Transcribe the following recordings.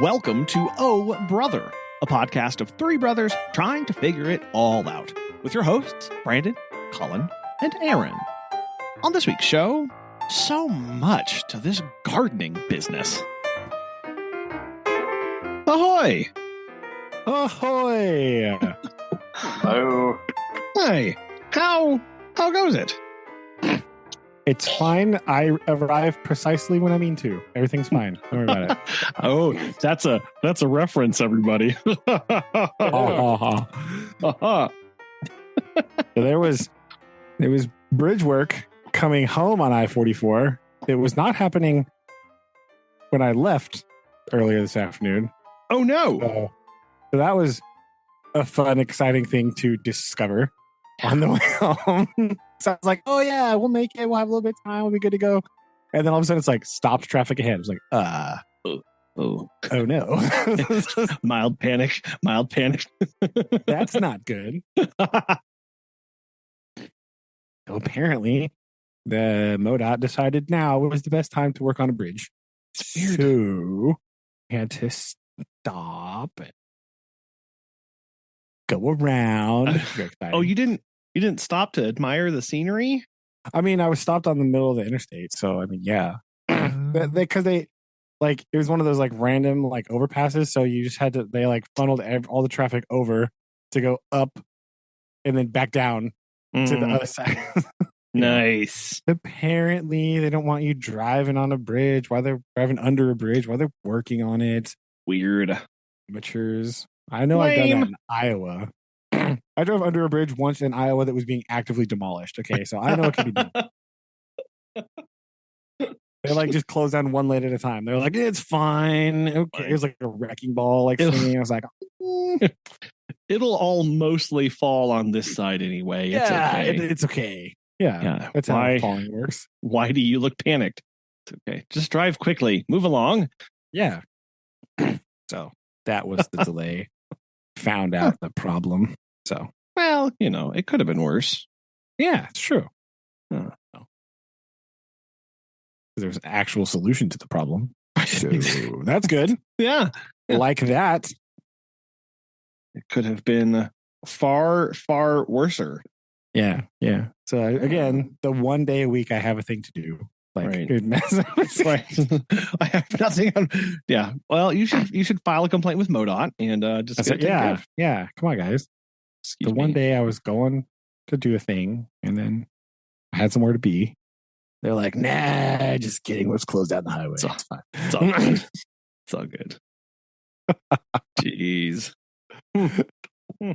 Welcome to Oh Brother, a podcast of three brothers trying to figure it all out, with your hosts, Brandon, Colin, and Aaron. On this week's show, so much to this gardening business. Ahoy! Ahoy! Hello. Hey, how goes it? It's fine. I arrive precisely when I mean to. Everything's fine. Don't worry about it. Oh, that's a reference, everybody. So there was bridge work coming home on I-44. It was not happening when I left earlier this afternoon. Oh no! So that was a fun, exciting thing to discover on the way home. So I was like, oh yeah, we'll make it. We'll have a little bit of time. We'll be good to go. And then all of a sudden it's like, stopped traffic ahead. I was like, oh no. Mild panic. That's not good. So apparently the MoDOT decided now was the best time to work on a bridge. So we had to stop and go around. Oh, you didn't stop to admire the scenery? I mean, I was stopped on the middle of the interstate, so I mean, yeah. Because they like, it was one of those like random like overpasses, so you just had to, they like funneled all the traffic over to go up and then back down to the other side. Nice. Apparently they don't want you driving on a bridge while they're driving under a bridge while they're working on it. Weird. Amateurs. I know I've done that in Iowa. I drove under a bridge once in Iowa that was being actively demolished. Okay, so I know it can be done. They like just close down one lane at a time. They're like, it's fine. Okay, it was like a wrecking ball like swinging. I was like, it'll all mostly fall on this side anyway. It's okay. It's okay. Yeah, that's how falling works. Why do you look panicked? It's okay. Just drive quickly. Move along. Yeah. So that was the delay. Found out the problem. So, well, it could have been worse. Yeah, it's true. There's an actual solution to the problem. So that's good. Yeah. Like that. It could have been far, far worser. Yeah. So again, the one day a week I have a thing to do. Like, right. Right. I have nothing on. Yeah. Well, you should file a complaint with MoDOT and just get it taken care of. Yeah. Come on, guys. Excuse me. One day I was going to do a thing and then I had somewhere to be. They're like, nah, just kidding. Let's close down the highway. It's fine. It's all good. It's all good. Jeez. Yeah.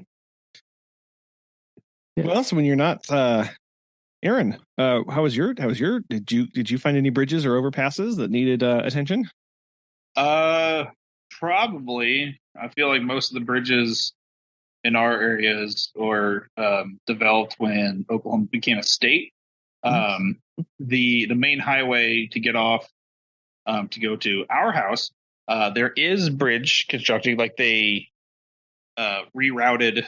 Well, so when you're not, Aaron, how was your? Did you find any bridges or overpasses that needed attention? Probably. I feel like most of the bridges in our areas were developed when Oklahoma became a state. The main highway to get off to go to our house, there is bridge constructed. Like they rerouted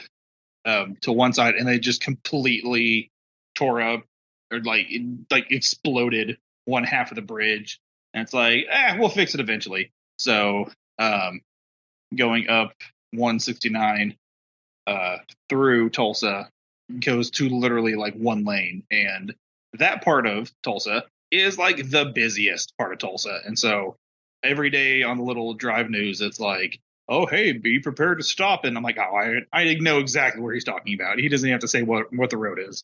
to one side, and they just completely tore up or like exploded one half of the bridge. And it's like, we'll fix it eventually. So going up 169 through Tulsa goes to literally like one lane, and that part of Tulsa is like the busiest part of Tulsa. And so every day on the little drive news, it's like, oh, hey, be prepared to stop. And I'm like, oh, I know exactly where he's talking about. He doesn't have to say what the road is.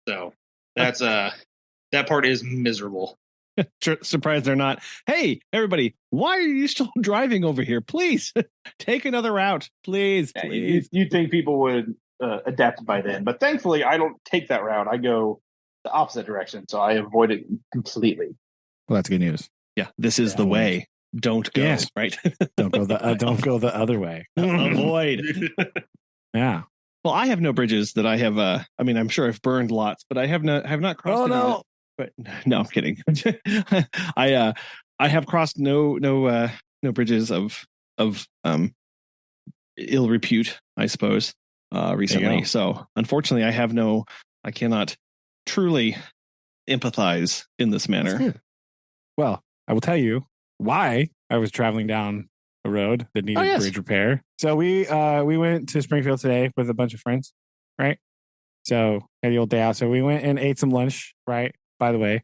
So that's that part is miserable. Surprised they're not. Hey, everybody, why are you still driving over here? Please take another route. Please. You'd think people would adapt by then. But thankfully, I don't take that route. I go the opposite direction. So I avoid it completely. Well, that's good news. Yeah, this is the way. Don't go. Yes. Right. Don't go the other way. Avoid. Yeah. Well, I have no bridges that I have. I mean, I'm sure I've burned lots, but I have not crossed. Oh no! But no, I'm kidding. I have crossed no bridges of ill repute, I suppose, recently. So unfortunately, I cannot truly empathize in this manner. Well, I will tell you why I was traveling down a road that needed yes. bridge repair. So we went to Springfield today with a bunch of friends, right? So had the old day out. So we went and ate some lunch, right? By the way,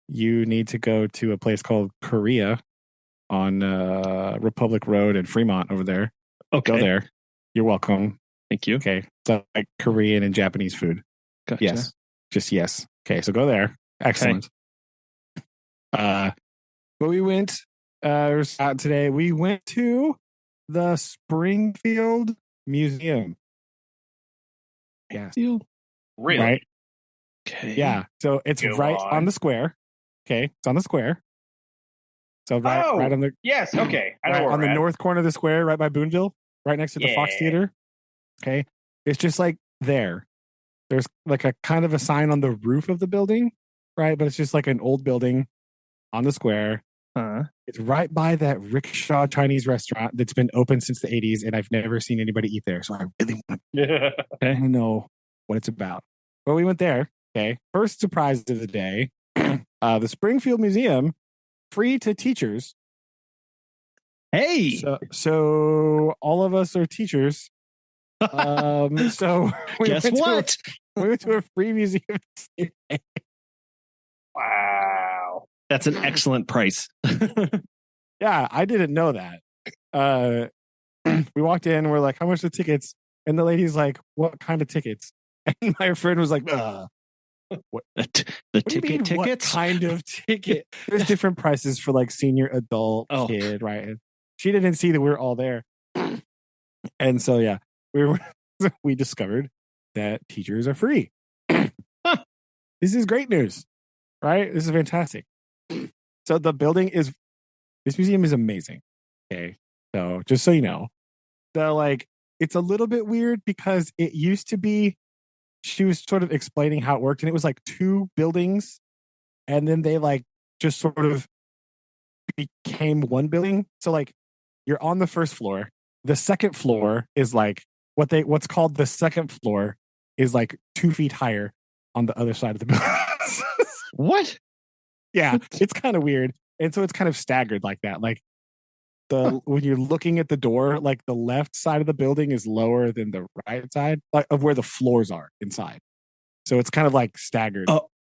you need to go to a place called Korea on Republic Road in Fremont over there. Okay. Go there. You're welcome. Thank you. Okay. So like Korean and Japanese food. Gotcha. Yes. Just yes. Okay. So go there. Excellent. But we went today. We went to the Springfield Museum. Yes. Really? Right. Okay. Yeah. So it's Go right on. on the square. Okay. It's on the square. So right on the yes. Okay. I know right where on we're the at. north corner of the square, right by Boonville, right next to the Fox Yeah. Theater. Okay. It's just like there. There's like a kind of a sign on the roof of the building, right? But it's just like an old building on the square. It's right by that rickshaw Chinese restaurant that's been open since the 80s, and I've never seen anybody eat there. So I really want to know what it's about. But we went there. Okay. First surprise of the day, the Springfield Museum, free to teachers. Hey. So all of us are teachers. So guess what? We went to a free museum. Wow. That's an excellent price. Yeah, I didn't know that. We walked in and we're like, how much are the tickets? And the lady's like, what kind of tickets? And my friend was like, what The do you mean, tickets? what kind of ticket? There's different prices for like senior, adult, kid, right? And she didn't see that we were all there. And so, yeah, we discovered that teachers are free. This is great news, right? This is fantastic. So this museum is amazing. Okay. So just so you know, it's a little bit weird because it used to be, she was sort of explaining how it worked, and it was like two buildings, and then they like just sort of became one building. So like you're on the first floor. The second floor is like what's called the second floor is like 2 feet higher on the other side of the building. What? Yeah, it's kind of weird. And so it's kind of staggered like that. Like when you're looking at the door, like the left side of the building is lower than the right side, like of where the floors are inside. So it's kind of like staggered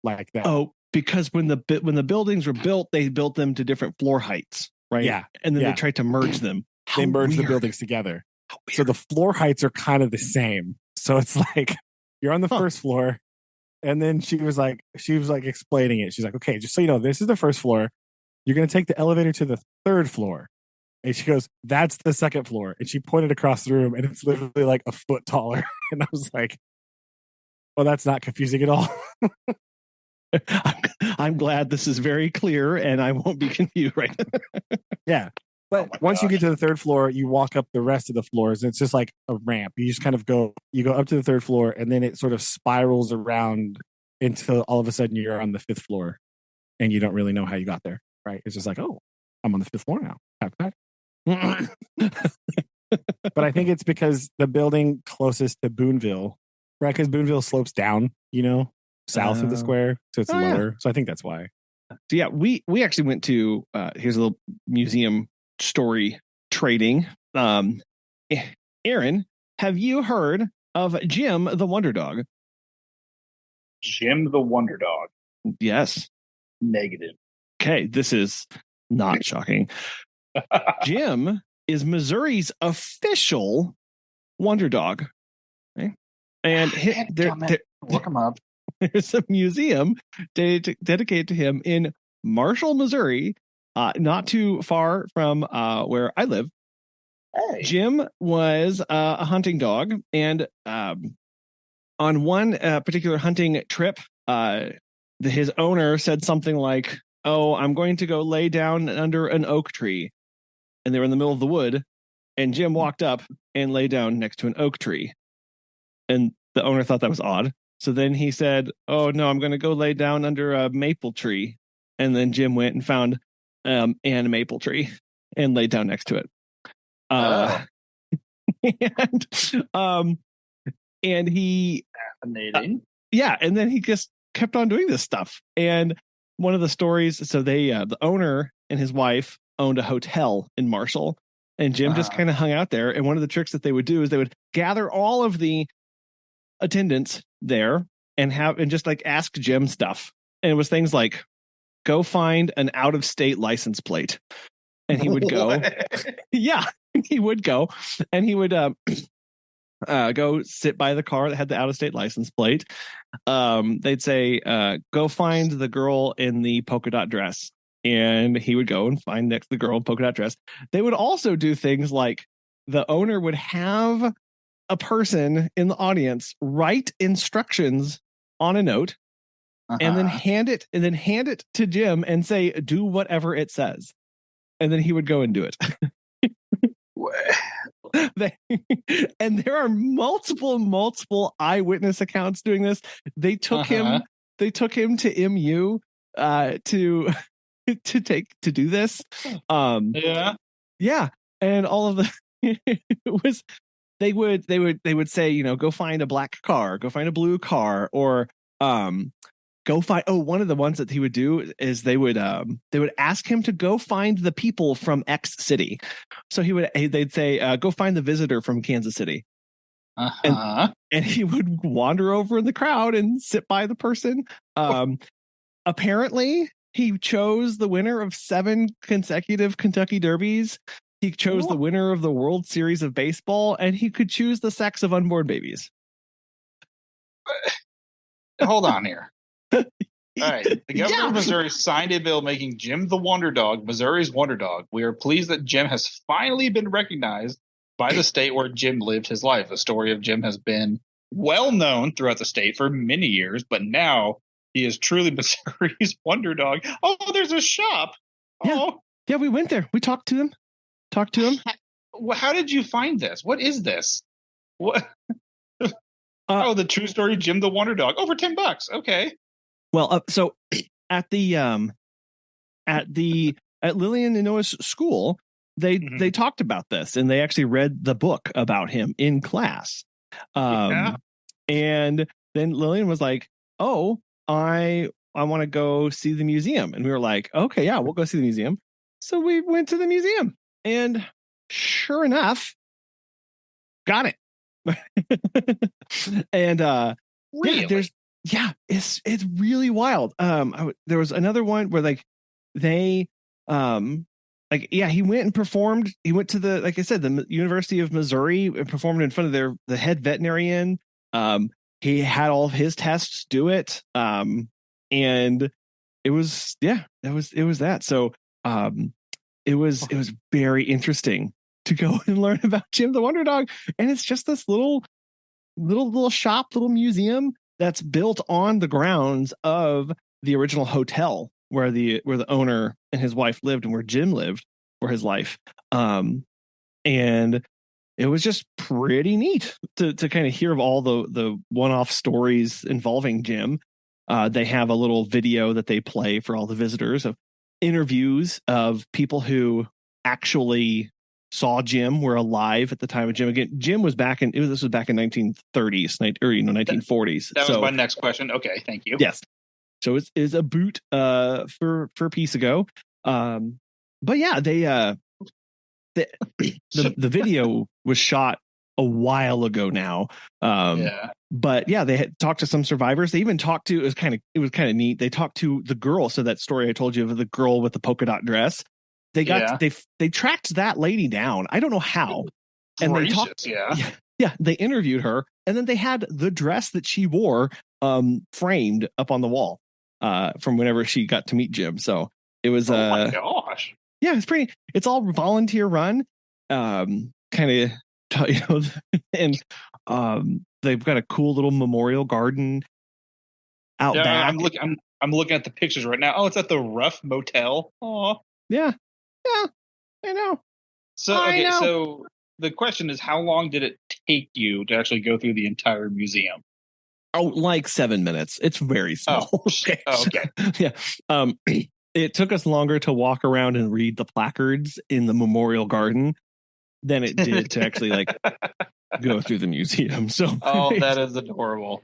like that. Oh, because when the buildings were built, they built them to different floor heights, right? Yeah. And then they tried to merge them. They merged the buildings together. So the floor heights are kind of the same. So it's like you're on the first floor. And then she was like explaining it. She's like, okay, just so you know, this is the first floor. You're going to take the elevator to the third floor. And she goes, that's the second floor. And she pointed across the room, and it's literally like a foot taller. And I was like, well, that's not confusing at all. I'm glad this is very clear and I won't be confused, right? Yeah. But once you get to the third floor, you walk up the rest of the floors. And it's just like a ramp. You just kind of go up to the third floor, and then it sort of spirals around until all of a sudden you're on the fifth floor, and you don't really know how you got there. Right. It's just like, oh, I'm on the fifth floor now. But I think it's because the building closest to Boonville, right? Because Boonville slopes down, south of the square. So it's lower. Yeah. So I think that's why. So yeah, we actually went to, here's a little museum story trading. Aaron, have you heard of Jim the Wonder Dog? Jim the Wonder Dog? Yes. Negative. Okay, this is not shocking. Jim is Missouri's official wonder dog. Okay? And look him up. There's a museum dedicated to him in Marshall, Missouri, not too far from where I live. Hey. Jim was a hunting dog, and on one particular hunting trip, his owner said something like, "Oh, I'm going to go lay down under an oak tree." And they were in the middle of the wood, and Jim walked up and lay down next to an oak tree. And the owner thought that was odd. So then he said, "Oh, no, I'm going to go lay down under a maple tree." And then Jim went and found an maple tree and laid down next to it. And he... Fascinating. Yeah, and then he just kept on doing this stuff. And one of the stories, so the owner and his wife owned a hotel in Marshall, and Jim just kind of hung out there. And one of the tricks that they would do is they would gather all of the attendants there and just like ask Jim stuff. And it was things like, go find an out-of-state license plate. And he would go. Yeah, he would go, and he would go sit by the car that had the out-of-state license plate. They'd say, go find the girl in the polka dot dress. And he would go and find next the girl in polka dot dress. They would also do things like the owner would have a person in the audience write instructions on a note and then hand it to Jim and say, do whatever it says. And then he would go and do it. And there are multiple eyewitness accounts doing this. They took him to MU to do this. Yeah. And all of it was they would say, you know, go find a black car, go find a blue car, or go find. Oh, one of the ones that he would do is they would ask him to go find the people from X city. So they'd say, go find the visitor from Kansas City. And he would wander over in the crowd and sit by the person. Apparently he chose the winner of 7 consecutive Kentucky Derbies. He chose the winner of the World Series of Baseball, and he could choose the sex of unborn babies. Hold on here. All right. The governor of Missouri signed a bill making Jim the Wonder Dog Missouri's Wonder Dog. We are pleased that Jim has finally been recognized by the state where Jim lived his life. The story of Jim has been well known throughout the state for many years, but now he is truly Missouri's Wonder Dog. Oh, there's a shop. Yeah, we went there. We talked to him. How did you find this? What is this? What? The true story, Jim the Wonder Dog. Over $10. Okay. Well, so at Lillian and Noah's school, they talked about this, and they actually read the book about him in class. And then Lillian was like, "Oh, I want to go see the museum," and we were like, "Okay, yeah, we'll go see the museum." So we went to the museum, and sure enough, got it. And really? It's really wild. There was another one where like they he went and performed. He went to the University of Missouri and performed in front of the head veterinarian. He had all of his tests do it. And it was that. So it was very interesting to go and learn about Jim the Wonder Dog. And it's just this little shop, little museum that's built on the grounds of the original hotel where the owner and his wife lived and where Jim lived for his life. And it was just pretty neat to kind of hear of all the one-off stories involving Jim. They have a little video that they play for all the visitors of interviews of people who actually saw Jim, were alive at the time of Jim. Again, Jim was this was back in 1930s, or 1940s. That was my next question. Okay, thank you. Yes. So it's a boot for a piece ago. But yeah, the video was shot a while ago now. But yeah, they had talked to some survivors. They even talked to, it was kind of neat. They talked to the girl. So that story I told you of the girl with the polka dot dress, they tracked that lady down. I don't know how. And they talked. Yeah. They interviewed her, and then they had the dress that she wore framed up on the wall from whenever she got to meet Jim. So it was my gosh. Yeah, it's all volunteer run. And they've got a cool little memorial garden out back. I'm looking at the pictures right now. Oh, it's at the Rough Motel. Oh, yeah, I know. So the question is, how long did it take you to actually go through the entire museum? Oh, like 7 minutes. It's very small. Oh, okay. Yeah. It took us longer to walk around and read the placards in the memorial garden than it did to actually go through the museum. So that is adorable.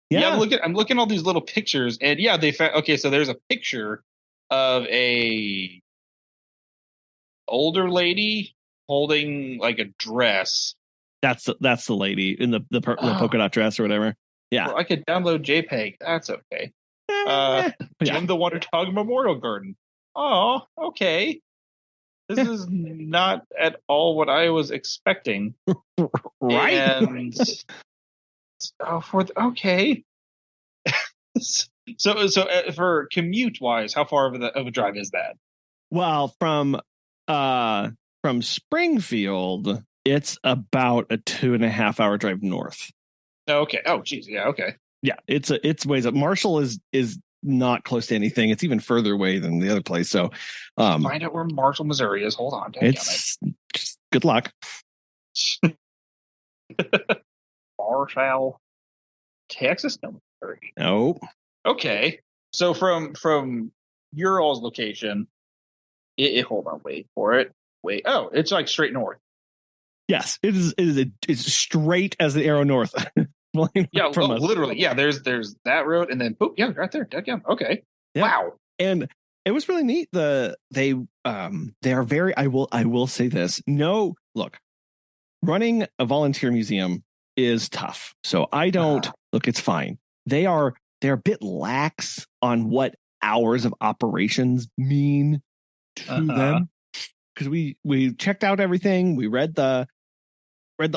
Yeah, I'm looking at all these little pictures, and they found. Okay, so there's a picture of a older lady holding like a dress. That's the lady in the polka dot dress or whatever. Yeah. Well, I could download JPEG. That's okay. Yeah. Jim the Wonder Dog Memorial Garden. Oh, okay. This is not at all what I was expecting. Right. And okay. So for commute wise, how far of a drive is that? Well, from Springfield, it's about a 2.5 hour drive north. Okay. Oh, geez. Yeah. Okay. Yeah, it's ways up. Marshall is not close to anything. It's even further away than the other place. So, find out where Marshall, Missouri is. Hold on. It's just good luck. Marshall, Texas, no, Missouri. No. Okay. So from your all's location, hold on, wait for it. Wait. Oh, it's like straight north. Yes, it's straight as the arrow north. Yeah, literally. Yeah, there's that road, and then boop, yeah, right there. Okay. Yeah. Wow. And it was really neat. They are very. I will say this. No, look, running a volunteer museum is tough. So I don't look. It's fine. They're a bit lax on what hours of operations mean to them, because we checked out everything. We read the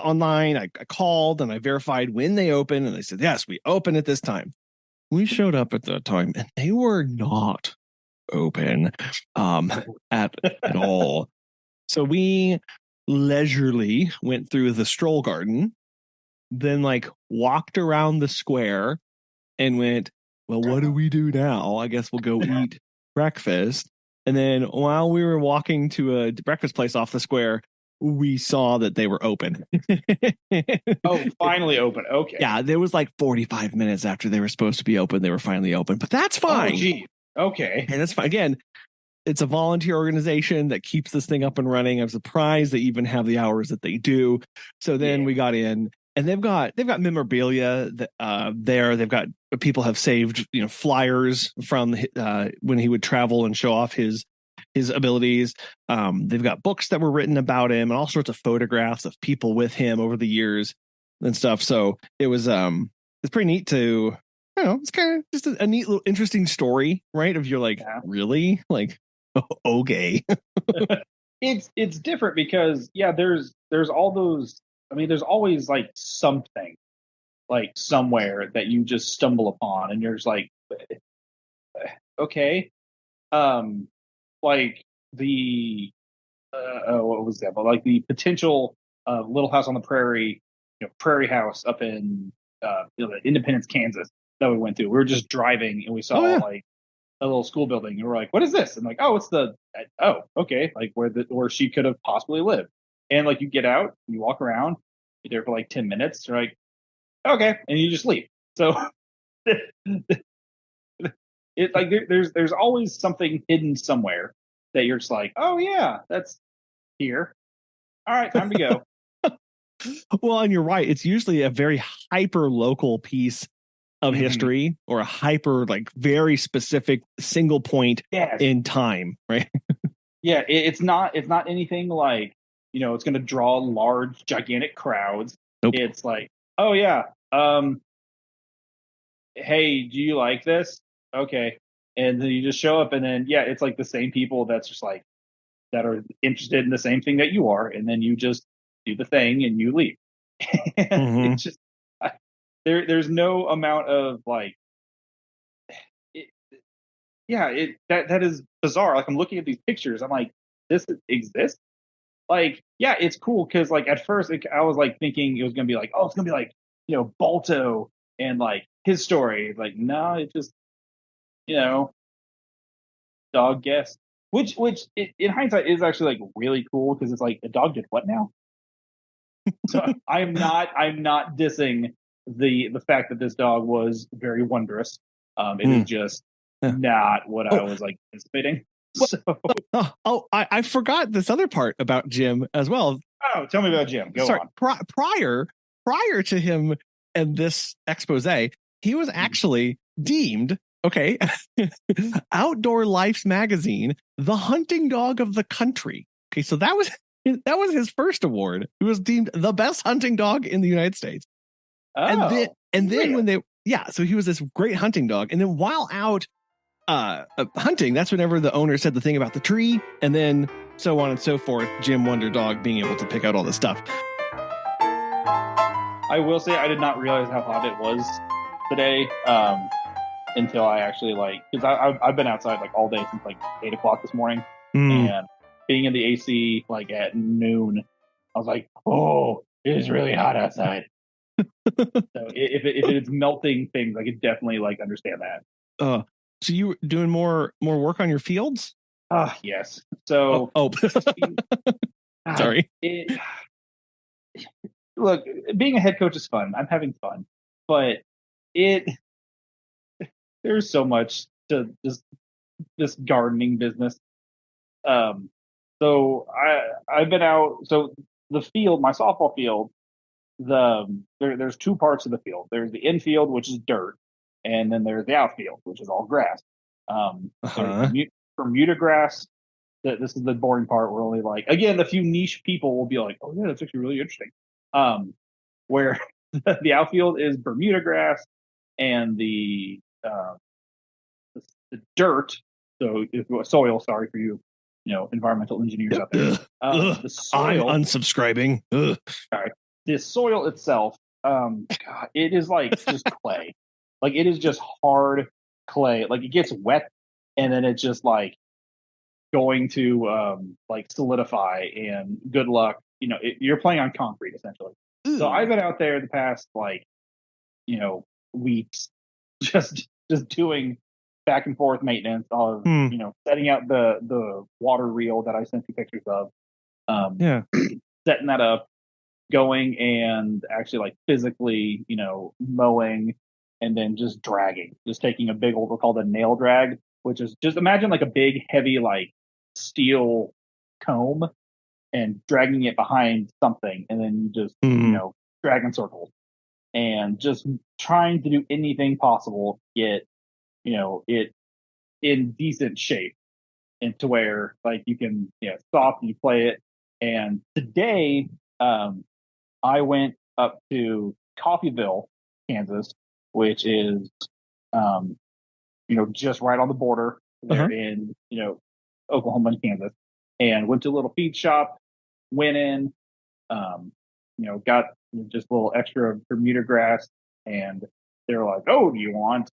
online. I called and I verified when they opened, and they said, yes, we open at this time. We showed up at that time and they were not open at all. So we leisurely went through the stroll garden, then like walked around the square and went, well, what do we do now? I guess we'll go eat breakfast. And then while we were walking to a breakfast place off the square, we saw that they were open. Oh, finally open. Okay. Yeah, there was like 45 minutes after they were supposed to be open. They were finally open, but that's fine. Oh, gee. Okay. And that's fine. Again, it's a volunteer organization that keeps this thing up and running. I'm surprised they even have the hours that they do. So then we got in, and they've got memorabilia there. They've got people have saved, flyers from when he would travel and show off his abilities. They've got books that were written about him and all sorts of photographs of people with him over the years and stuff. So it was it's pretty neat to, it's kind of just a neat little interesting story, right? If you're like, really? Like, okay. It's different because there's all those, there's always like something like somewhere that you just stumble upon and you're just like, okay. Like the what was that? But like the potential Little House on the Prairie, Prairie House up in Independence, Kansas that we went to. We were just driving and we saw like a little school building. And we're like, what is this? And like, oh, it's okay, like where she could have possibly lived. And like you get out, you walk around, you're there for like 10 minutes. You're like, okay, and you just leave. So it's like there's always something hidden somewhere that you're just like, oh yeah, that's here. All right, time to go. Well, and you're right. It's usually a very hyper local piece of history, or a hyper, like, very specific single point in time, right? Yeah, it's not anything like, it's going to draw large, gigantic crowds. Nope. It's like, oh yeah, hey, do you like this? Okay. And then you just show up, and then it's like the same people that's just like that are interested in the same thing that you are, and then you just do the thing and you leave. And it's just there's no amount of like that is bizarre. Like I'm looking at these pictures, I'm like, this exists? Like, yeah, it's cool because like at first I was like thinking it was gonna be like, oh, it's gonna be like, Balto and like his story. Like, no, it just dog guess, which in hindsight is actually like really cool because it's like, a dog did what now? So I'm not dissing the fact that this dog was very wondrous. It is just not what I was like anticipating. So I forgot this other part about Jim as well. Oh, tell me about Jim. Go on. Prior to him and this expose, he was actually deemed Outdoor Life's magazine, the hunting dog of the country. Okay, so that was That was his first award. He was deemed the best hunting dog in the United States. Oh, And then when really? so he was this great hunting dog. And then while out hunting, that's whenever the owner said the thing about the tree, and then so on and so forth. Jim Wonder Dog being able to pick out all this stuff. I will say I did not realize how hot it was today until I actually because I've been outside like all day since like 8 o'clock this morning, and being in the AC like at noon, I was like, oh, it is really hot outside. So if it's melting things, I could definitely like understand that. So you were doing more work on your fields? Yes. So sorry. Look, being a head coach is fun. I'm having fun, but there's so much to this gardening business. So I've been out. So the field, my softball field, there's two parts of the field. There's the infield, which is dirt, and then there's the outfield, which is all grass. There's Bermuda grass. This is the boring part. Where only like again, a few niche people will be like, "Oh yeah, that's actually really interesting." Where the outfield is Bermuda grass, and the dirt. So soil. Sorry for you, environmental engineers out there. The soil. I'm unsubscribing. Sorry. The soil itself, God, it is like just clay. Like it is just hard clay. Like it gets wet, and then it's just like going to like solidify. And good luck. You're playing on concrete essentially. So I've been out there the past weeks, just doing back and forth maintenance of setting out the water reel that I sent you pictures of. Setting that up, going and actually like physically, mowing, and then just dragging, just taking a big old, what's called a nail drag, which is just imagine like a big heavy like steel comb and dragging it behind something, and then you just drag in circles and just trying to do anything possible to get it in decent shape and to where like you can stop and you play it. And today I went up to Coffeyville, Kansas, which is just right on the border there in Oklahoma and Kansas, and went to a little feed shop, went in, got just a little extra Bermuda grass, and they're like, "Oh, do you want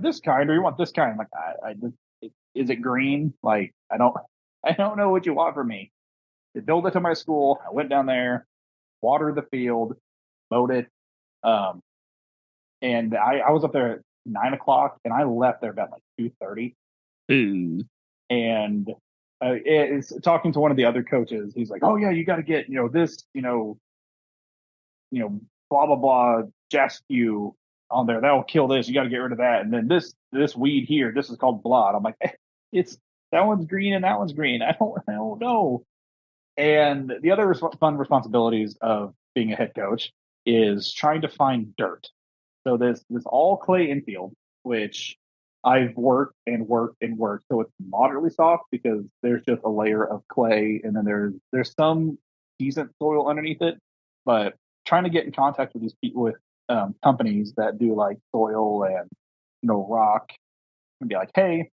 this kind or you want this kind?" I'm like, I just, is it green? Like I don't know what you want from me. They built it to my school. I went down there, watered the field, mowed it, and I was up there at 9 o'clock, and I left there about like 2:30. And it's talking to one of the other coaches. He's like, "Oh yeah, you got to get this blah blah blah jaskew on there. That'll kill this. You got to get rid of that. And then this weed here, this is called blood." I'm like, it's that one's green and that one's green. I don't know. And the other fun responsibilities of being a head coach is trying to find dirt. So this all clay infield, which I've worked and worked and worked, so it's moderately soft because there's just a layer of clay, and then there's some decent soil underneath it. But trying to get in contact with these people, with companies that do like soil and rock, and be like, "Hey,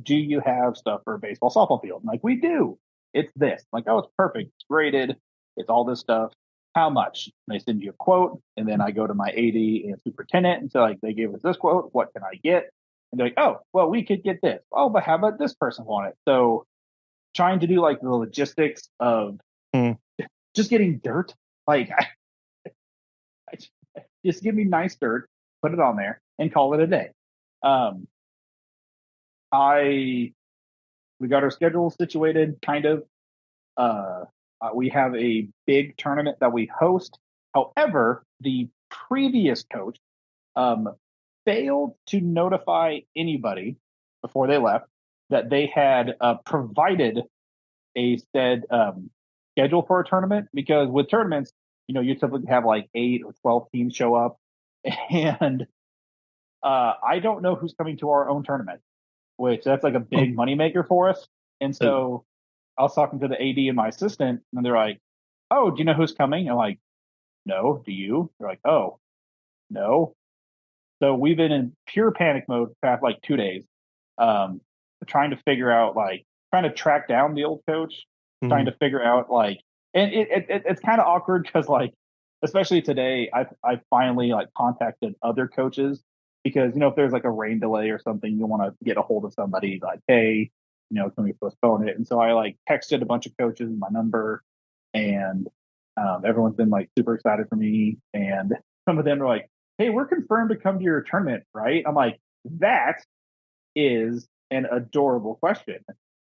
do you have stuff for a baseball softball field?" And like, "We do. It's this." I'm like, "Oh, it's perfect. It's graded. It's all this stuff. How much?" And they send you a quote, and then I go to my AD and superintendent and say, like, "They gave us this quote. What can I get?" And they're like, "Oh, well, we could get this. Oh, but how about this person want it?" So trying to do like the logistics of just getting dirt, like just give me nice dirt, put it on there, and call it a day. We got our schedule situated, kind of. We have a big tournament that we host. However, the previous coach failed to notify anybody before they left that they had provided a said schedule for a tournament, because with tournaments, you typically have like 8 or 12 teams show up, and I don't know who's coming to our own tournament, which that's like a big moneymaker for us. And so I was talking to the AD and my assistant, and they're like, "Oh, do you know who's coming?" I'm like, "No, do you?" They're like, "Oh, no." So we've been in pure panic mode for past like 2 days, um, trying to figure out trying to track down the old coach, trying to figure out and it's kind of awkward because especially today, I finally contacted other coaches because if there's like a rain delay or something, you want to get a hold of somebody like, hey, can we postpone it? And so I texted a bunch of coaches my number, and everyone's been super excited for me, and some of them are like, hey, we're confirmed to come to your tournament, right? I'm like, that is an adorable question.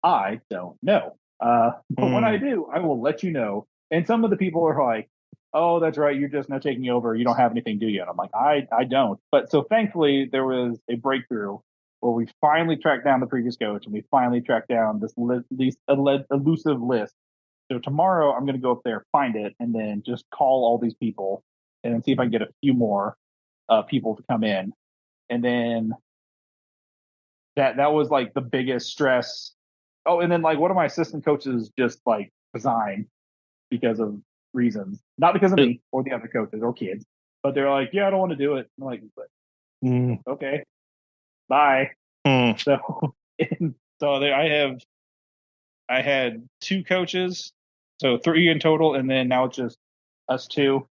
I don't know. But when I do, I will let you know. And some of the people are like, oh, that's right. You're just now taking over. You don't have anything, do you? And I'm like, I don't. But so thankfully, there was a breakthrough where we finally tracked down the previous coach and we finally tracked down this elusive list. So tomorrow, I'm going to go up there, find it, and then just call all these people and then see if I can get a few more people to come in. And then that was the biggest stress. Oh, and then one of my assistant coaches just resigned because of reasons, not because of me or the other coaches or kids, but they're like, yeah, I don't want to do it. I'm like, okay, bye. So, so there, I had two coaches, so three in total, and then now it's just us two,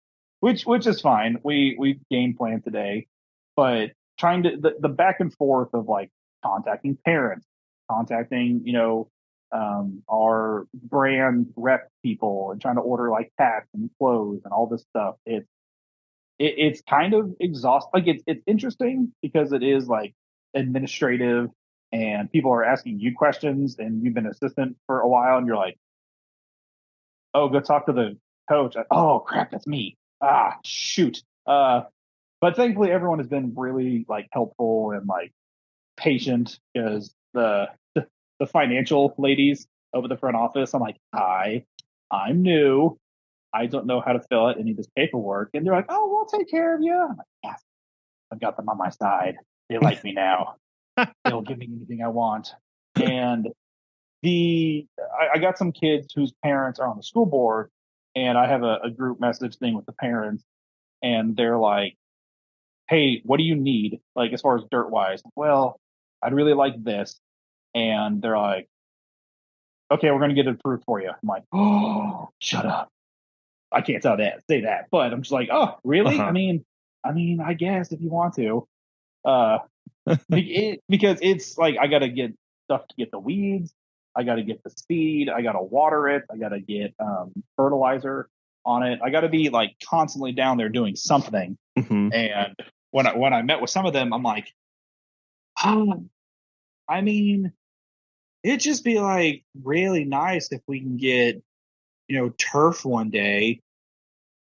which is fine. We game plan today, but trying to the back and forth of contacting parents, contacting our brand rep people, and trying to order hats and clothes and all this stuff. It's kind of exhausting. It's interesting because it is administrative, and people are asking you questions, and you've been assistant for a while, and you're like, oh, go talk to the coach. Oh crap, that's me. Ah, shoot. But thankfully everyone has been really helpful and patient because the financial ladies over the front office, I'm like, hi, I'm new. I don't know how to fill out any of this paperwork. And they're like, oh, we'll take care of you. I'm like, yes, I've got them on my side. They like me now. They'll give me anything I want. And I got some kids whose parents are on the school board, and I have a group message thing with the parents, and they're like, hey, what do you need? As far as dirt wise? Well, I'd really like this. And they're like, okay, we're going to get it approved for you. I'm like, oh, shut up. I can't say that, but I'm just like, oh, really? Uh-huh. I mean, I guess if you want to, because it's I got to get stuff to get the weeds. I got to get the seed. I got to water it. I got to get fertilizer on it. I got to be constantly down there doing something. Mm-hmm. And when I met with some of them, I'm like, I mean, it'd just be really nice if we can get, turf one day.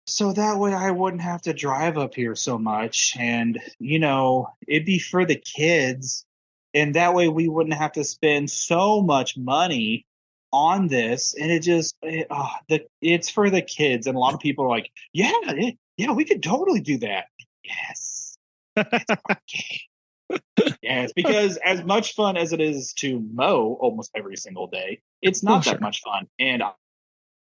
So that way I wouldn't have to drive up here so much. And, it'd be for the kids. And that way we wouldn't have to spend so much money on this. And it's for the kids. And a lot of people are like, yeah, we could totally do that. Yes. It's okay. Yes, because as much fun as it is to mow almost every single day, it's not that much fun. And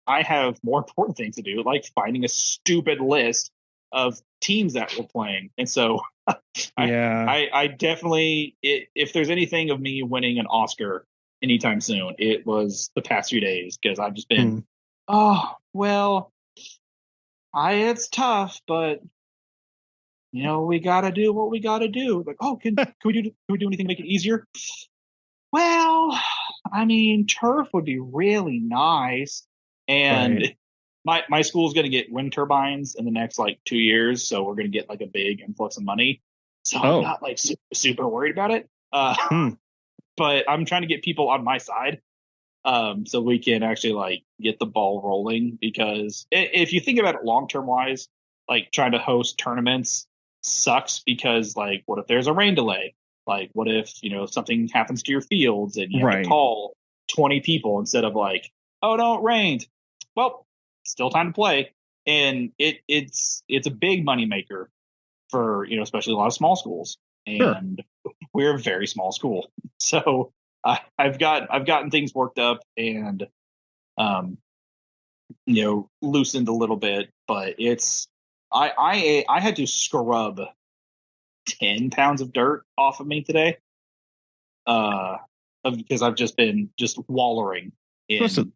I have more important things to do, like finding a stupid list of teams that we're playing. And so I definitely, if there's anything of me winning an Oscar anytime soon, it was the past few days, because I've just been, oh, well, it's tough, but we got to do what we got to do. Like, oh, can we do anything to make it easier? Well, I mean, turf would be really nice. And my school's going to get wind turbines in the next 2 years. So we're going to get a big influx of money. So I'm not super worried about it. But I'm trying to get people on my side, so we can actually get the ball rolling. Because if you think about it long-term wise, trying to host tournaments sucks, because what if there's a rain delay? What if something happens to your fields and you have to call 20 people instead of oh no, it rained. Well, still time to play. And it's a big money maker for especially a lot of small schools. And we're a very small school, so I've gotten things worked up and um, loosened a little bit, but I had to scrub 10 pounds of dirt off of me today. Because I've just been wallowing in mud.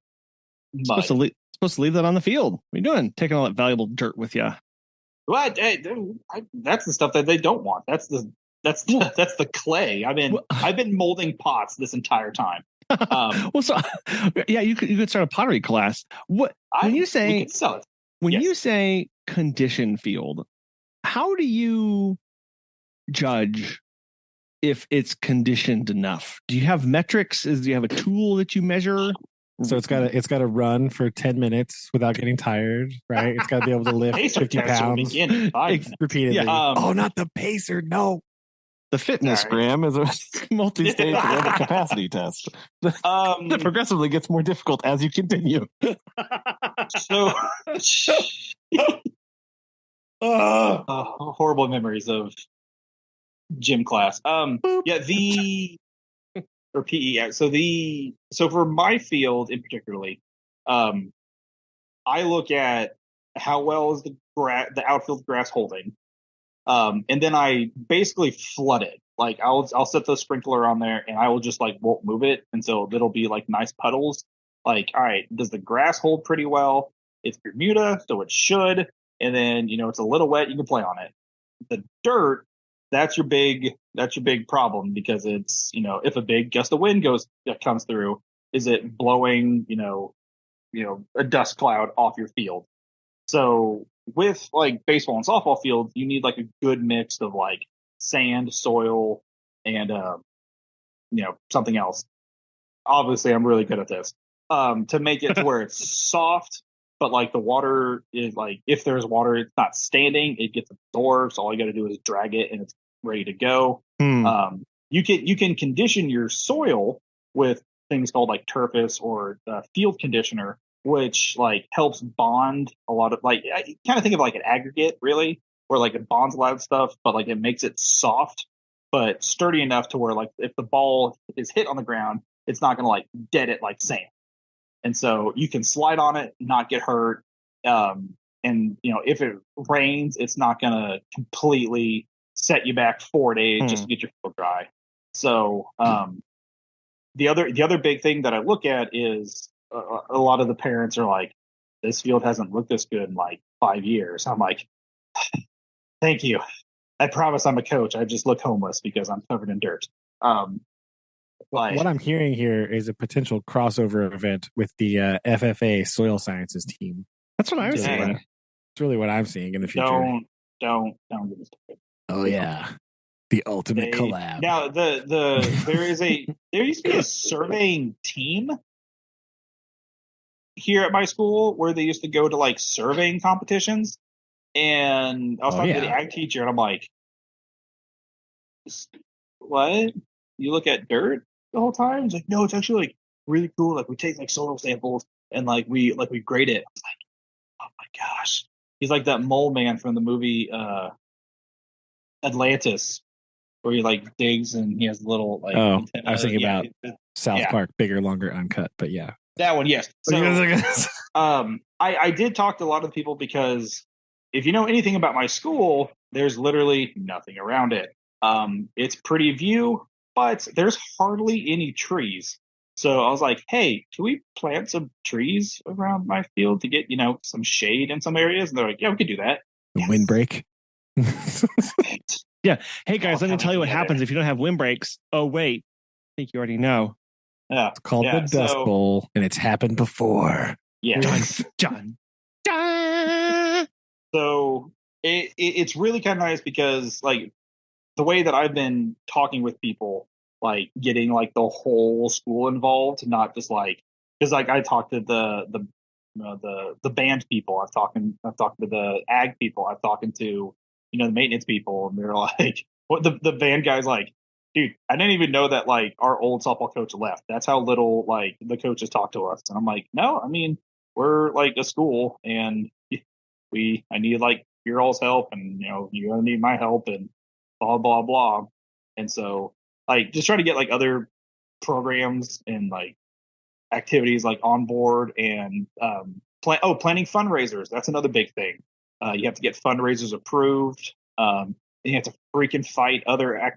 Supposed to leave that on the field. What are you doing? Taking all that valuable dirt with you? But that's the stuff that they don't want. That's the clay. I've been molding pots this entire time. Well, so yeah, you could start a pottery class. When you say condition field, how do you judge if it's conditioned enough? Do you have metrics? Do you have a tool that you measure? So it's got to run for 10 minutes without getting tired, right? It's got to be able to lift 50 pounds repeatedly. Yeah. Oh, not the pacer. No. The fitness gram is a multi-stage aerobic capacity test that progressively gets more difficult as you continue. So, horrible memories of gym class. Or PE. So for my field in particularly, I look at how well is the outfield grass holding, and then I basically flood it. Like I'll set the sprinkler on there, and I will just won't move it, and so it'll be nice puddles. All right, does the grass hold pretty well? It's Bermuda, so it should. And then it's a little wet, you can play on it. The dirt, that's your big problem, because it's if a big gust of wind comes through, is it blowing a dust cloud off your field? So with baseball and softball fields, you need a good mix of sand, soil, and something else. Obviously, I'm really good at this, to make it to where it's soft, but the water is if there's water, it's not standing, it gets absorbed. So all you got to do is drag it, and it's ready to go. You can condition your soil with things called Turfus or field conditioner, which helps bond a lot of I kind of think of an aggregate, really, where it bonds a lot of stuff, but it makes it soft but sturdy enough to where if the ball is hit on the ground, it's not going to dead it like sand. And so you can slide on it, not get hurt. And if it rains, it's not going to completely set you back 4 days just to get your field dry. So the other big thing that I look at is a lot of the parents are like, this field hasn't looked this good in 5 years. I'm like, thank you. I promise I'm a coach. I just look homeless because I'm covered in dirt. What I'm hearing here is a potential crossover event with the FFA soil sciences team. That's what I'm saying. It's really what I'm seeing in the future. Don't get me started. Oh yeah, the ultimate collab. Now there used to be a surveying team here at my school where they used to go to surveying competitions, and I was talking to the ag teacher, and I'm like, what? You look at dirt the whole time? He's like, no, it's actually really cool. We take soil samples and we grade it. I was like, oh my gosh. He's like that mole man from the movie Atlantis, where he digs and he has little I was thinking about South Park, bigger, longer, uncut, but yeah. That one, yes. So, I did talk to a lot of people, because if you know anything about my school, there's literally nothing around it. It's pretty view, but there's hardly any trees. So I was like, hey, can we plant some trees around my field to get, some shade in some areas? And they're like, yeah, we could do that. Windbreak. Yeah. Hey guys, let me tell you what happens if you don't have windbreaks. Oh wait, I think you already know. Yeah. It's called the Dust Bowl, and it's happened before. Yeah. John. So it's really kind of nice, because the way that I've been talking with people, getting the whole school involved, not just because I talked to the band people, I've talked to the ag people, I've talked to the maintenance people, and they're like, what the band guy's like, dude, I didn't even know that our old softball coach left. That's how little the coaches talk to us. And I'm like, no, I mean, we're a school, and I need your all's help, and you're gonna need my help, and blah blah blah. And so just trying to get other programs and like activities like on board and planning fundraisers. That's another big thing. You have to get fundraisers approved. And you have to freaking fight other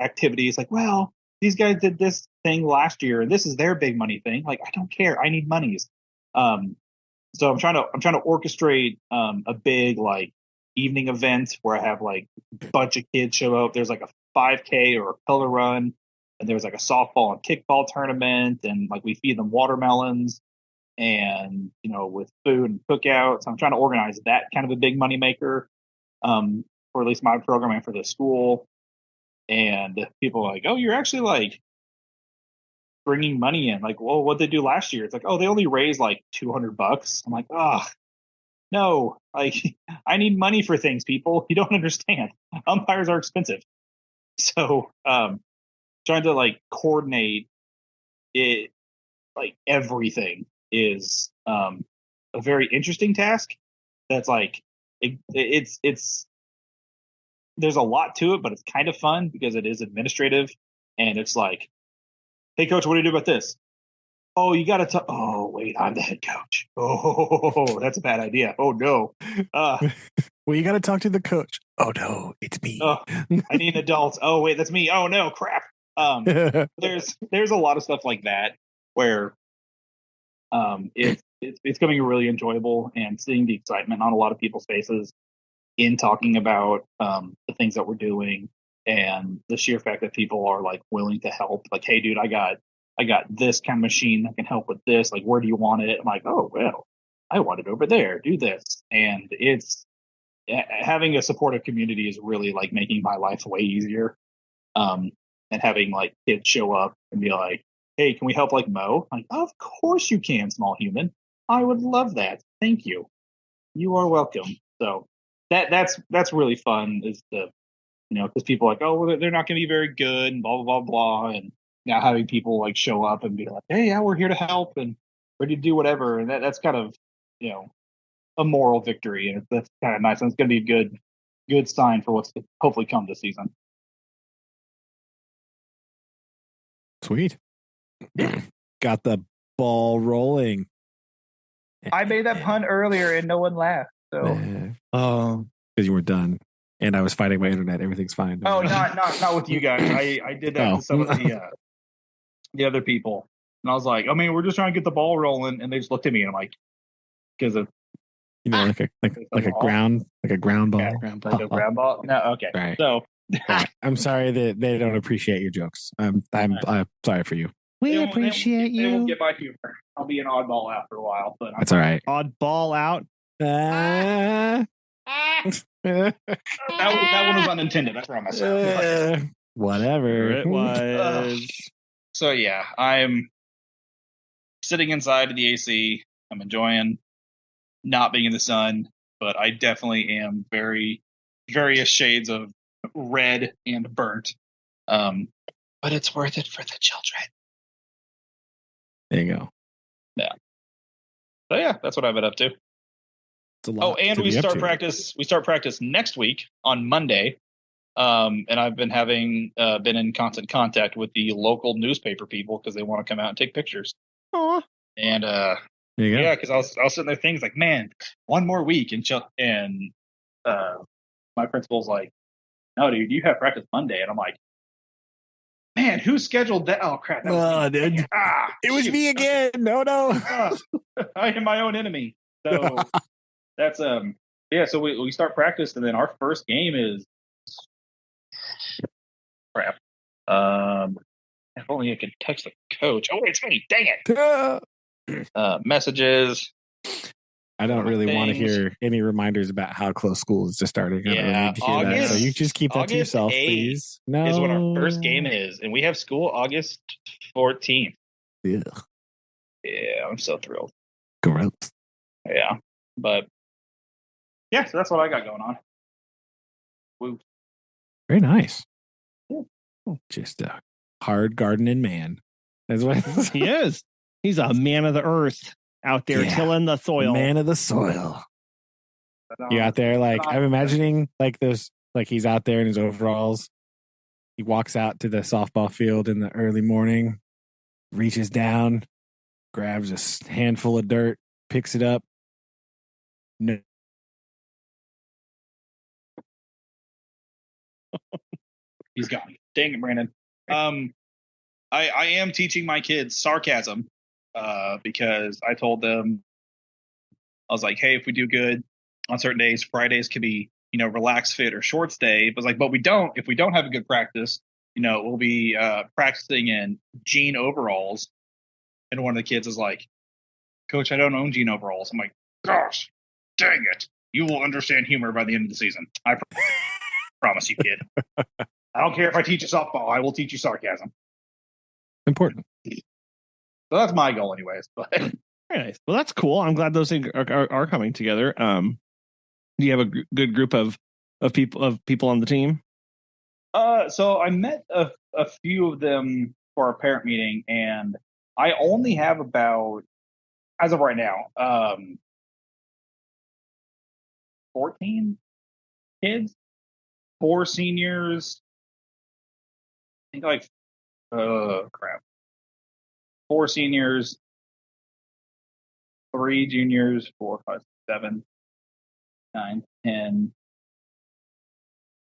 activities like, well, these guys did this thing last year and this is their big money thing. Like, I don't care. I need monies. So I'm trying to orchestrate a big like evening event where I have like a bunch of kids show up. There's like a 5K or a pillar run, and there's like a softball and kickball tournament, and like we feed them watermelons and with food and cookouts. I'm trying to organize that kind of a big money maker for at least my program and for the school. And people are like, oh, you're actually like bringing money in. Like, well, what they do last year? It's like, oh, they only raised like $200. I'm like, oh, no, like I need money for things, people. You don't understand. Umpires are expensive. So trying to like coordinate it, like everything is a very interesting task. That's like it's there's a lot to it, but it's kind of fun because it is administrative, and it's like, hey coach, what do you do about this? Oh, you got to talk. Oh, wait, I'm the head coach. Oh, that's a bad idea. Oh no. Well, you got to talk to the coach. Oh no, it's me. I need an adult. Oh wait, that's me. Oh no, crap. There's a lot of stuff like that where it's becoming really enjoyable, and seeing the excitement on a lot of people's faces in talking about the things that we're doing, and the sheer fact that people are like willing to help. Like, hey, dude, I got this kind of machine that can help with this. Like, where do you want it? I'm like, oh, well, I want it over there. Do this. And it's having a supportive community is really like making my life way easier. And having like kids show up and be like, hey, can we help like mow? Like, of course you can, small human. I would love that. Thank you. You are welcome. So that's really fun, is the, because people are like, oh, well, they're not going to be very good and blah, blah, blah, blah. And now having people like show up and be like, hey, yeah, we're here to help and ready to do whatever. And that's kind of, a moral victory. And that's kind of nice. And it's going to be a good sign for what's to hopefully come this season. Sweet. Got the ball rolling. I made that pun earlier and no one laughed. So, because you were done. And I was fighting my internet. Everything's fine. Oh, not with you guys. I did that to some of the other people, and I was like, I mean, we're just trying to get the ball rolling, and they just looked at me, and I'm like, because of like a ground ball. Yeah, like a ground ball. No, okay. Right. So I'm sorry that they don't appreciate your jokes. I'm sorry for you. We appreciate you. They won't get my humor. I'll be an oddball after a while, but that's all right. Oddball out. That one was unintended. I promise. Whatever it was. So yeah, I'm sitting inside of the AC. I'm enjoying not being in the sun, but I definitely am various shades of red and burnt. But it's worth it for the children. There you go. Yeah. So yeah, that's what I've been up to. Oh, and we start practice. We start practice next week on Monday. And I've been been in constant contact with the local newspaper people because they want to come out and take pictures. Aww. And yeah, because I was sitting there things like, man, one more week, and my principal's like, no, dude, you have practice Monday, and I'm like, man, who scheduled that? Oh crap! That was me. Dude. It was me again. No. I am my own enemy. So that's yeah. So we start practice, and then our first game is crap. If only I could text the coach. Oh, it's me! Dang it! Messages. I don't really want to hear any reminders about how close school is just starting. I don't really need to hear that. So you just keep that to yourself, please. No, is when our first game is, and we have school August 14th. Yeah. Yeah, I'm so thrilled. Gross. Yeah, but yeah, so that's what I got going on. Woo. Very nice. Yeah. Just a hard gardening man. That's what he is. He's a man of the earth out there tilling the soil. Man of the soil. You out there, like I'm imagining, like those, like he's out there in his overalls. He walks out to the softball field in the early morning, reaches down, grabs a handful of dirt, picks it up. No. He's gone. Dang it, Brandon. I am teaching my kids sarcasm because I told them, I was like, hey, if we do good on certain days, Fridays could be, relax fit or shorts day. But like, but if we don't have a good practice, we'll be practicing in jean overalls. And one of the kids is like, Coach, I don't own jean overalls. I'm like, gosh, dang it. You will understand humor by the end of the season. I promise you, kid. I don't care if I teach you softball. I will teach you sarcasm. Important. So that's my goal anyways. But very nice. Well, that's cool. I'm glad those things are coming together. Do you have a good group of people on the team? So I met a few of them for our parent meeting, and I only have about, as of right now, 14 kids, 4 seniors. I think like 4 seniors, 3 juniors, 4, 5, 7, 9, 10,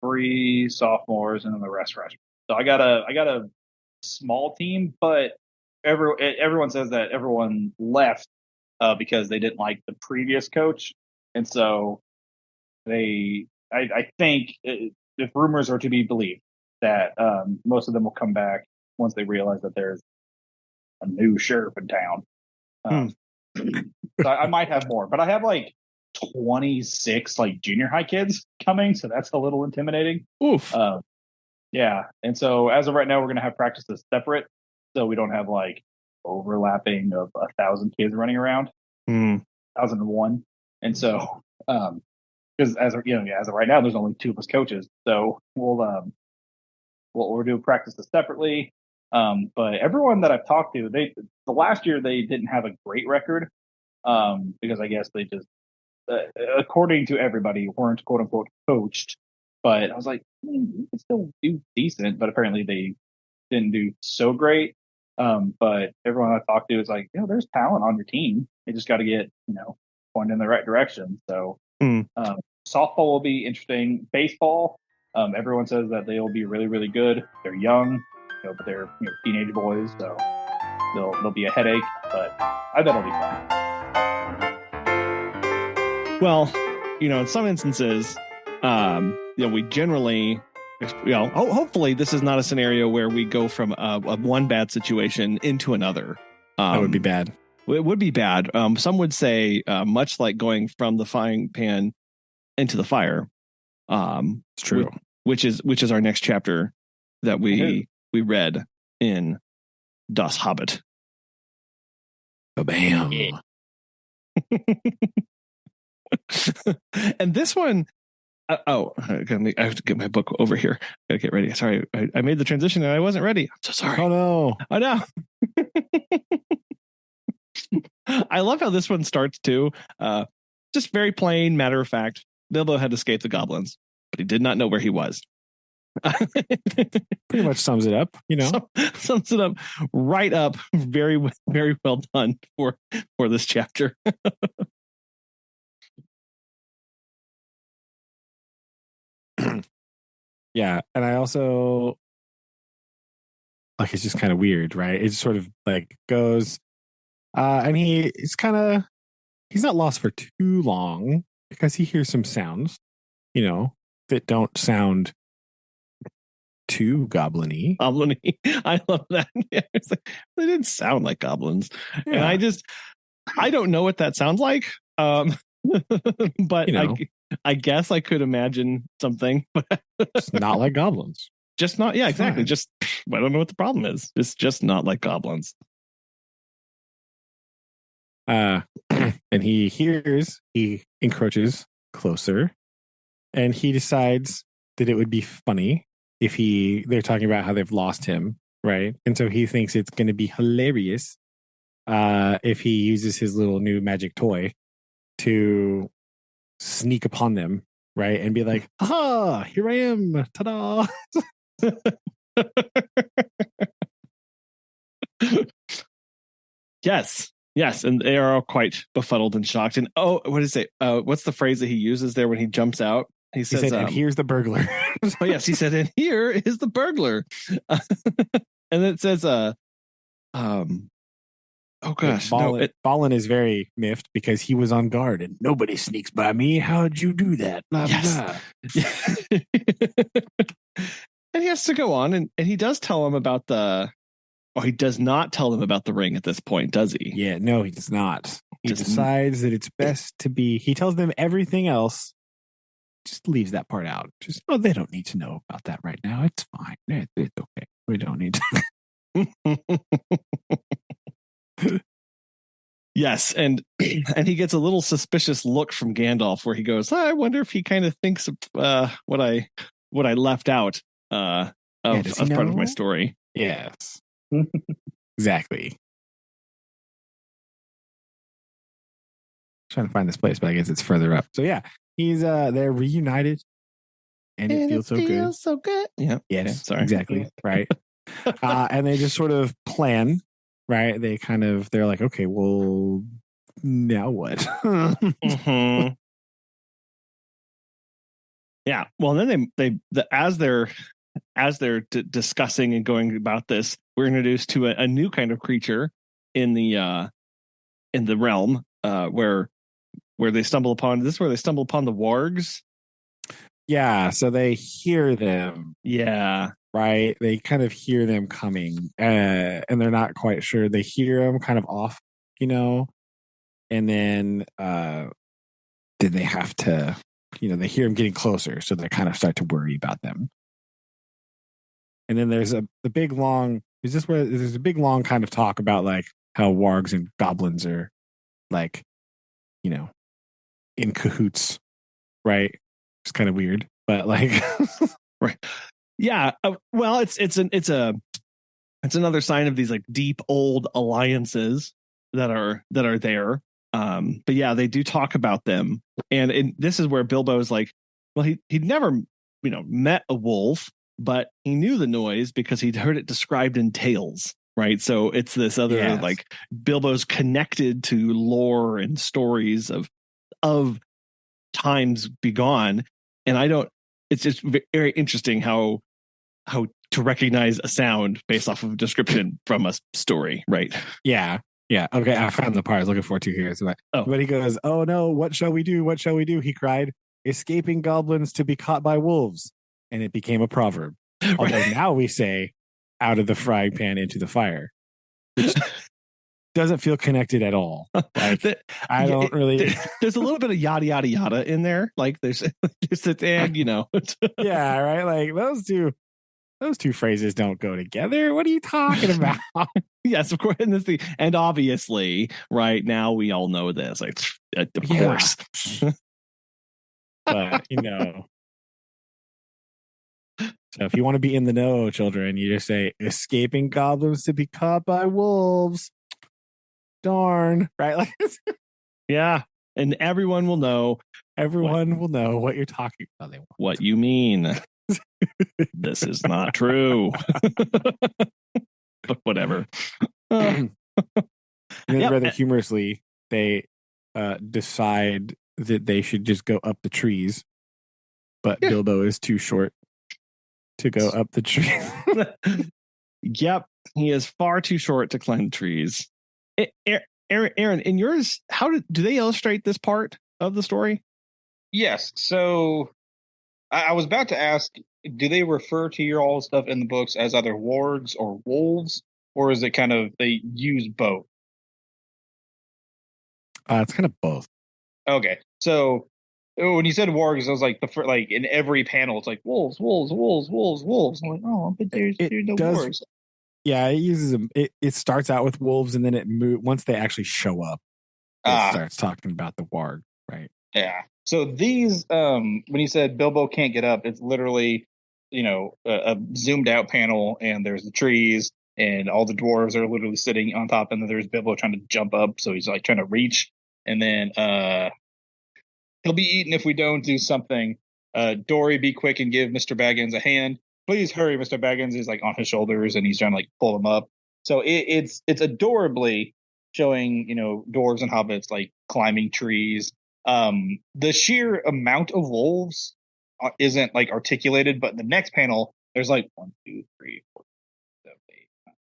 3 sophomores, and then the rest freshmen. So I got a small team, but everyone says that everyone left because they didn't like the previous coach, and so I think if rumors are to be believed, that most of them will come back once they realize that there's a new sheriff in town. So I might have more, but I have like 26 like junior high kids coming, so that's a little intimidating. Oof. Yeah, and so as of right now, we're gonna have practices separate, so we don't have like overlapping of 1,000 kids running around. 1,001, and so because as of right now, there's only 2 of us coaches, so we'll do practices separately. But everyone that I've talked to, the last year they didn't have a great record because I guess they just, according to everybody, weren't quote unquote coached. But I was like, we can still do decent, but apparently they didn't do so great. But everyone I talked to is like, there's talent on your team. They just got to get, pointed in the right direction. So softball will be interesting. Baseball, everyone says that they will be really, really good. They're young, but they're teenage boys, so they'll be a headache. But I bet it'll be fun. Well, in some instances, we generally, hopefully this is not a scenario where we go from a one bad situation into another. That would be bad. It would be bad. Some would say much like going from the frying pan into the fire. It's true. Which is our next chapter that we read in Das Hobbit. Bam. Yeah. And this one, I have to get my book over here. Gotta get ready. Sorry, I made the transition and I wasn't ready. I'm so sorry. Oh no! I know. I love how this one starts too. Just very plain, matter of fact. Bilbo had escaped the goblins, but he did not know where he was. Pretty much sums it up, sums it up right up. Very, very well done for this chapter. Yeah, and I also it's just kind of weird, right? It just sort of like goes, and he's not lost for too long because he hears some sounds, that don't sound too goblin-y. I love that. Yeah, it's like, they didn't sound like goblins, yeah. And I don't know what that sounds like. But I guess I could imagine something. It's not like goblins. Just not. Yeah, exactly. Fine. Just I don't know what the problem is. It's just not like goblins. And he encroaches closer, and he decides that it would be funny if they're talking about how they've lost him, right? And so he thinks it's going to be hilarious if he uses his little new magic toy to sneak upon them, right? And be like, aha, here I am. Ta-da. Yes, and they are all quite befuddled and shocked. And what does it say? What's the phrase that he uses there when he jumps out? He says, and here's the burglar. Oh yes, he said, and here is the burglar. And it says, oh gosh, Ballin is very miffed because he was on guard and nobody sneaks by me. How'd you do that? Blah, yes. Blah. And he has to go on, and he does tell him about he does not tell them about the ring at this point, does he? Yeah, no, he does not. He decides that it's best to be. He tells them everything else. Just leaves that part out. They don't need to know about that right now. It's fine. It's okay. We don't need to. Yes, and he gets a little suspicious look from Gandalf where he goes, I wonder if he kind of thinks of what I left out as part of my story. Yes. Exactly. Trying to find this place, but I guess it's further up. So yeah, he's they're reunited, and it feels so good. So good. Yeah. Yes. Okay, sorry. Exactly. Right. And they just sort of plan. Right. They're like, okay, well, now what? Mm-hmm. Yeah. Well, then as they're discussing and going about this, we're introduced to a new kind of creature in the realm where they stumble upon. This is where they stumble upon the wargs. Yeah. So they hear them. Yeah. Right. They kind of hear them coming, and they're not quite sure. They hear them kind of off, and then they have to, they hear them getting closer, so they kind of start to worry about them. And then there's a big long. Is this where there's a big long kind of talk about like how wargs and goblins are like, in cahoots, right? It's kind of weird, but like, right. Yeah, well, it's another sign of these like deep old alliances that are there. But yeah, they do talk about them, and this is where Bilbo's like, well, he'd never met a wolf, but he knew the noise because he'd heard it described in tales, right? So it's this other like Bilbo's connected to lore and stories of times begone, and I don't. It's just very interesting how to recognize a sound based off of a description from a story, right? Yeah. Okay, I found the part I was looking forward to here. But he goes, "Oh no, what shall we do? What shall we do?" He cried, "Escaping goblins to be caught by wolves," and it became a proverb. Although now we say, "Out of the frying pan into the fire," which doesn't feel connected at all. Like I don't really. There's a little bit of yada yada yada in there. Like there's and yeah, right. Like those two phrases don't go together. What are you talking about? Yes, of course. And obviously, right now we all know this. Like, of course. But so if you want to be in the know, children, you just say escaping goblins to be caught by wolves. Darn, right? Like, yeah, and everyone will know. Everyone will know what you're talking about. What you mean? This is not true. But whatever. And then rather humorously, they decide that they should just go up the trees, but Bilbo is too short to go up the tree. Yep, he is far too short to climb trees. Aaron, in yours, do they illustrate this part of the story? Yes. So I was about to ask, do they refer to your all stuff in the books as either wargs or wolves, or is it kind of they use both? It's kind of both. Okay. So when you said wargs, I was like like in every panel, it's like wolves, wolves, wolves, wolves, wolves. I'm like, oh, but there's no wargs. Yeah, it uses them. It starts out with wolves, and then it once they actually show up, it starts talking about the warg, right? Yeah. So these, when you said Bilbo can't get up, it's literally, a zoomed out panel, and there's the trees, and all the dwarves are literally sitting on top, and then there's Bilbo trying to jump up, so he's like trying to reach, and then he'll be eaten if we don't do something. Dory, be quick and give Mr. Baggins a hand. Please hurry, Mr. Baggins is like on his shoulders, and he's trying to like pull him up. So it's adorably showing, dwarves and hobbits like climbing trees. The sheer amount of wolves isn't like articulated, but in the next panel, there's like 1, 2, 3, 4, 7, 8, 9,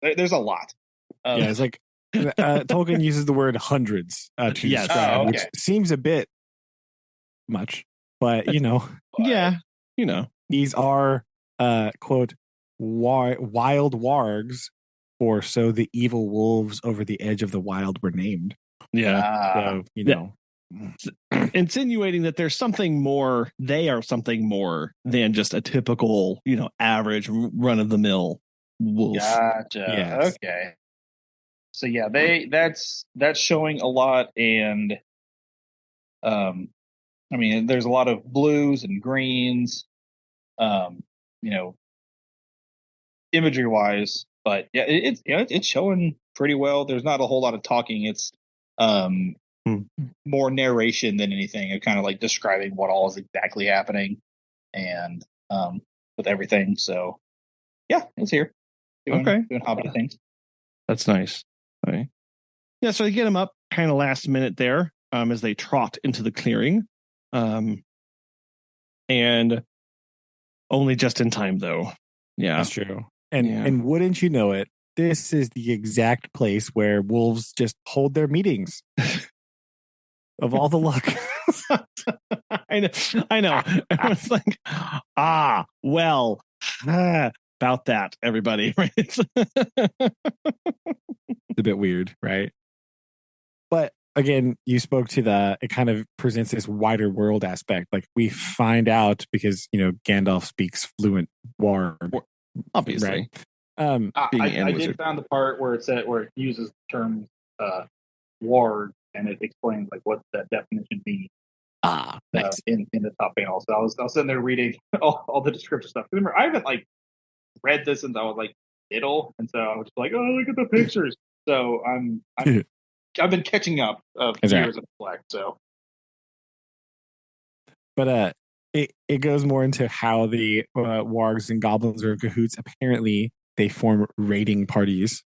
10. There's a lot. Yeah, it's like Tolkien uses the word hundreds to describe, which seems a bit much, but yeah, these are quote wild wargs, for so the evil wolves over the edge of the wild were named. Yeah, so insinuating that there's something more. They are something more than just a typical, average run of the mill wolf. Gotcha. Yes. Okay. So yeah, that's showing a lot, and I mean, there's a lot of blues and greens, imagery wise, but yeah, it's showing pretty well. There's not a whole lot of talking. It's more narration than anything, of kind of like describing what all is exactly happening, and with everything. So yeah, it's here. Doing hobbity things. That's nice. Okay. Yeah, so they get them up kind of last minute there, as they trot into the clearing, and only just in time though. Yeah, that's true. And wouldn't you know it, this is the exact place where wolves just hold their meetings. Of all the luck. I know. I was like, well, about that, everybody. Right? It's a bit weird, right? But again, you spoke to it kind of presents this wider world aspect. Like we find out because, Gandalf speaks fluent warg. Obviously. Right? I did find the part where it uses the term warg, and it explains like what that definition means. Nice. In the top panel. So I was sitting there reading all the descriptive stuff. Remember, I haven't like read this since I was like little, and so I was just like, oh, look at the pictures. So I've been catching up of years of Black. So, but it goes more into how the wargs and goblins are in cahoots. Apparently, they form raiding parties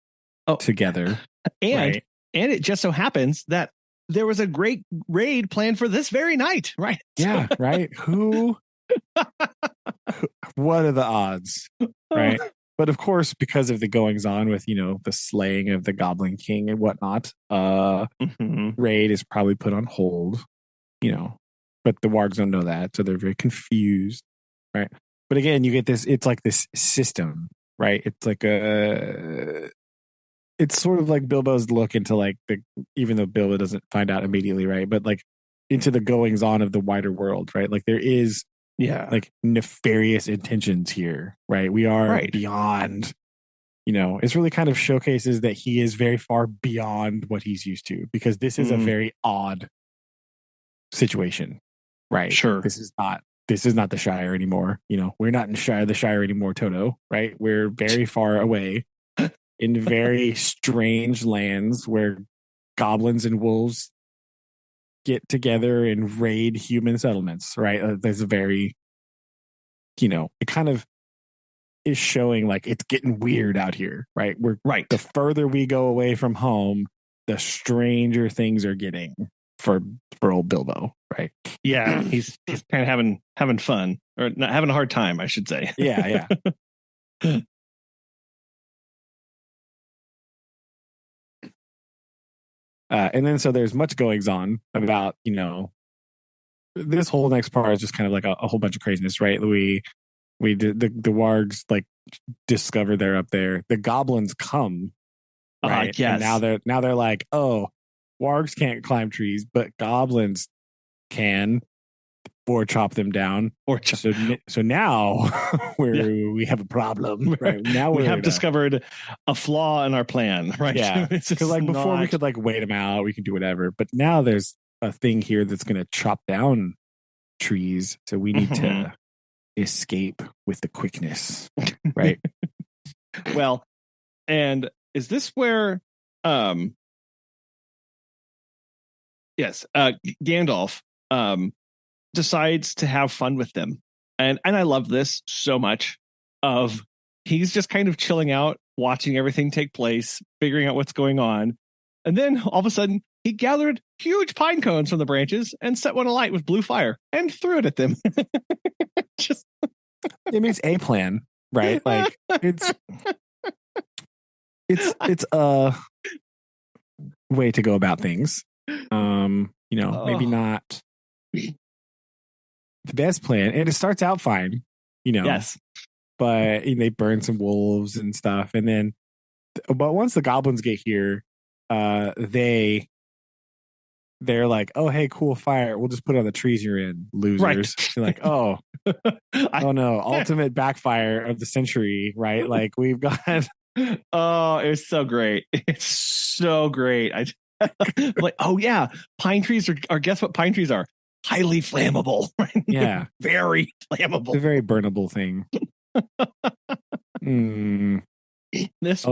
together, and it just so happens that there was a great raid planned for this very night, right? Yeah, right. What are the odds, right? But of course, because of the goings on with the slaying of the Goblin King and whatnot, raid is probably put on hold. But the wargs don't know that, so they're very confused, right? But again, you get this. It's like this system, right? It's like it's sort of like Bilbo's look into like even though Bilbo doesn't find out immediately, right? But like into the goings on of the wider world, right? Like there is like nefarious intentions here, right? We are beyond, it's really kind of showcases that he is very far beyond what he's used to, because this is a very odd situation, right? Sure. This is not the Shire anymore. We're not in the Shire anymore, Toto, right? We're very far away in very strange lands where goblins and wolves get together and raid human settlements, right? There's a very, it kind of is showing like it's getting weird out here, right? We're right. The further we go away from home, the stranger things are getting for old Bilbo, right? Yeah, he's kind of having fun, or not having a hard time, I should say. Yeah. And then so there's much goings on about, this whole next part is just kind of like a whole bunch of craziness, right? We did the wargs like discover they're up there. The goblins come, right? Yes. And now they're like, oh, wargs can't climb trees, but goblins can, or chop them down. So now we have a problem, right? Now we have discovered a flaw in our plan, right? Yeah, because like before we could like wait them out, we can do whatever, but now there's a thing here that's going to chop down trees, so we need to escape with the quickness, right? Well, and is this where Gandalf decides to have fun with them, and I love this so much of he's just kind of chilling out, watching everything take place, figuring out what's going on. And then all of a sudden, he gathered huge pine cones from the branches and set one alight with blue fire and threw it at them. Just, it means a plan, right? Like it's a way to go about things. Maybe not the best plan, and it starts out fine, yes, but they burn some wolves and stuff, and then, but once the goblins get here, they're like, oh, hey, cool fire. We'll just put it on the trees you're in, losers. Right. You're like, oh, oh no, ultimate backfire of the century, right? Like we've got. Oh, it's so great. It's so great. Like, oh yeah, pine trees are guess what pine trees are? Highly flammable. Right? Yeah. Very flammable. A very burnable thing. This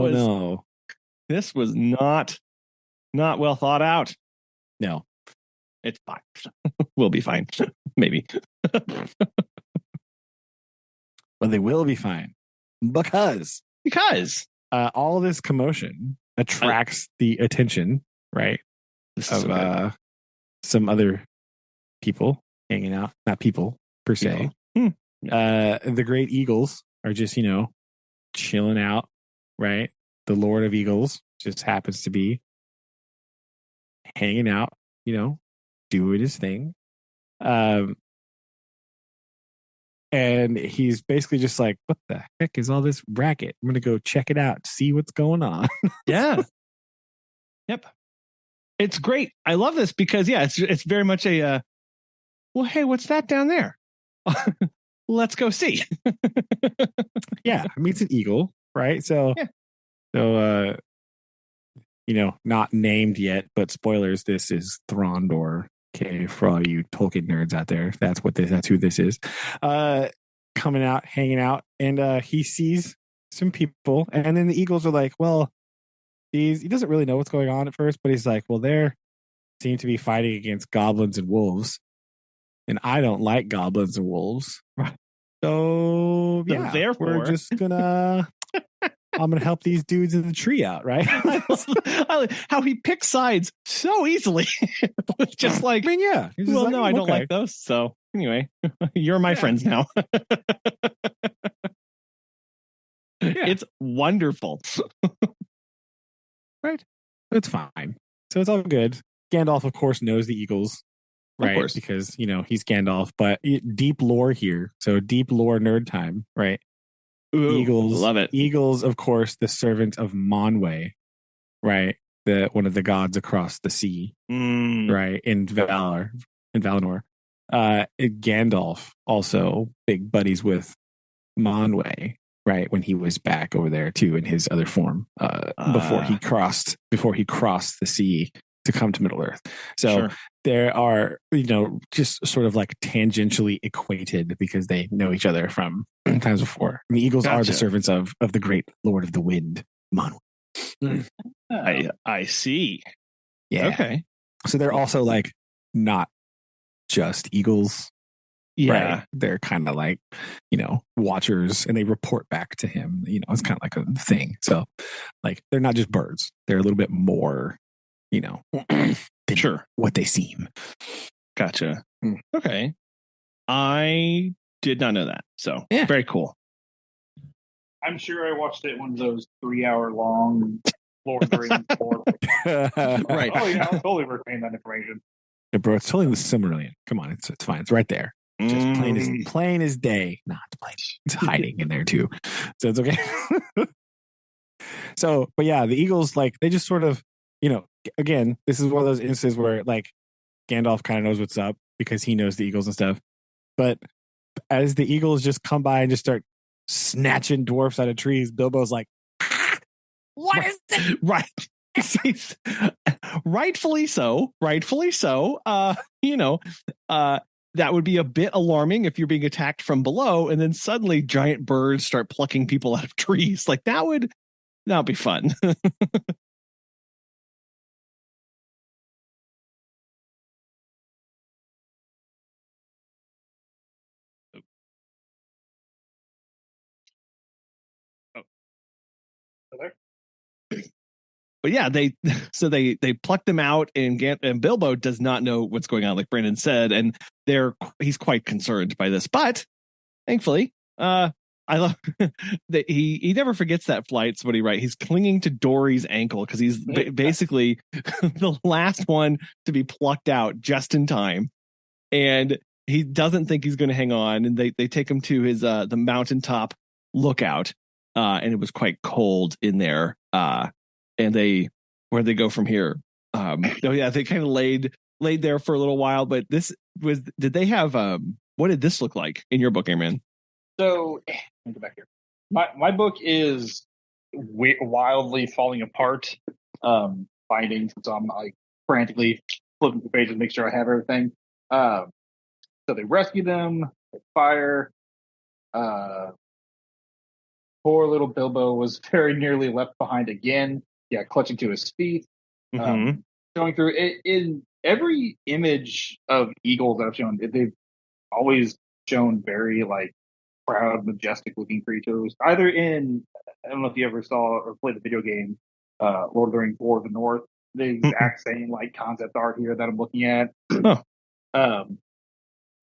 was not well thought out. No. It's fine. We'll be fine. Maybe. Well, they will be fine. Because all this commotion attracts the attention, right, of some other people hanging out. Not people per se. The great eagles are just, chilling out, right? The Lord of Eagles just happens to be hanging out, doing his thing. And he's basically just like, what the heck is all this racket? I'm going to go check it out, see what's going on. Yeah. Yep. It's great. I love this because, it's very much a, well, hey, what's that down there? Let's go see. Yeah. I mean, it's an eagle, right? So, not named yet, but spoilers, this is Throndor. Okay, for all you Tolkien nerds out there, that's who this is. Coming out, hanging out, and he sees some people, and then the eagles are like, well, he doesn't really know what's going on at first, but he's like, well, they seem to be fighting against goblins and wolves, and I don't like goblins and wolves. So therefore, we're just gonna I'm gonna help these dudes in the tree out, right? I like how he picks sides so easily. Just like, I mean, yeah. Well, like, no, I don't like those. So anyway, you're my friends now. It's wonderful. Right. It's fine. So it's all good. Gandalf, of course, knows the eagles, right? Of course. Because, he's Gandalf, but deep lore here. So deep lore nerd time, right? Ooh, eagles, love it. Eagles, of course, the servant of Manwë, right? One of the gods across the sea, right? In Valinor. Gandalf also big buddies with Manwë, right? When he was back over there too in his other form, before he crossed the sea to come to Middle Earth. So there are, just sort of like tangentially equated because they know each other from times before. And the eagles are the servants of the great Lord of the Wind, Manwë. I see. Yeah. Okay. So they're also like not just eagles. Yeah. Right? They're kind of like, watchers, and they report back to him. It's kind of like a thing. So like they're not just birds. They're a little bit more, than what they seem. Gotcha. Okay. I did not know that. So very cool. I'm sure I watched it one of those 3-hour long Lord of the Rings right. Oh yeah, I'll totally retain that information. Yeah, bro, it's totally the Silmarillion. Come on, it's fine. It's right there. Just plain as day. Not plain. It's hiding in there too. So it's okay. So, but yeah, the eagles, like, they just sort of, again, this is one of those instances where like Gandalf kind of knows what's up because he knows the eagles and stuff. But as the eagles just come by and just start snatching dwarfs out of trees, Bilbo's like, what is this? Right. Rightfully so. That would be a bit alarming if you're being attacked from below and then suddenly giant birds start plucking people out of trees. Like that would be fun. but yeah, they pluck them out, and Bilbo does not know what's going on, like Brandon said, and he's quite concerned by this. But thankfully, I love that he never forgets that flight. So what he write? He's clinging to Dory's ankle because he's basically the last one to be plucked out just in time, and he doesn't think he's going to hang on. And they take him to his the mountaintop lookout, and it was quite cold in there. And where they go from here? They kind of laid there for a little while. But did they have what did this look like in your book, Airman? So let me go back here. My book is wildly falling apart. Finding, so I'm like frantically flipping the pages to make sure I have everything. So they rescue them. They fire. Poor little Bilbo was very nearly left behind again. Yeah, clutching to his feet. Going through it in every image of eagles that I've shown, they've always shown very like proud, majestic looking creatures. Either in, I don't know if you ever saw or played the video game Lord of the Rings War of the North, the exact same like concept art here that I'm looking at.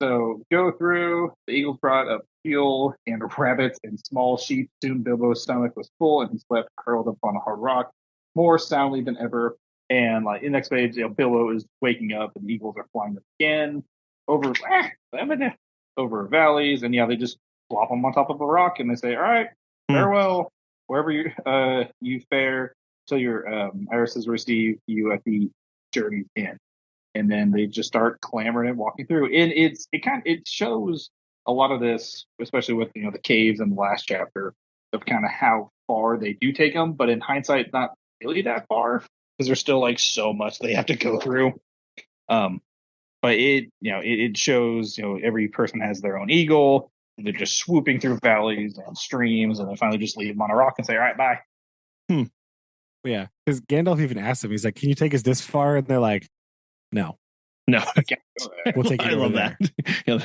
So go through, the eagles brought up fuel and rabbits and small sheep. Soon Bilbo's stomach was full and he slept curled up on a hard rock more soundly than ever. And like in the next page, Bilbo is waking up and the eagles are flying up again over valleys, and they just plop them on top of a rock and they say, "All right, farewell, wherever you fare, till your irises receive you at the journey's end." And then they just start clambering and walking through, and it shows a lot of this, especially with the caves in the last chapter, of kind of how far they do take them, but in hindsight, not really that far, because there's still like so much they have to go through. But it shows every person has their own eagle. And they're just swooping through valleys and streams, and they finally just leave them on a rock and say, "All right, bye." Yeah, because Gandalf even asked them. He's like, "Can you take us this far?" And they're like, "No." No, we'll take it. I love that. No,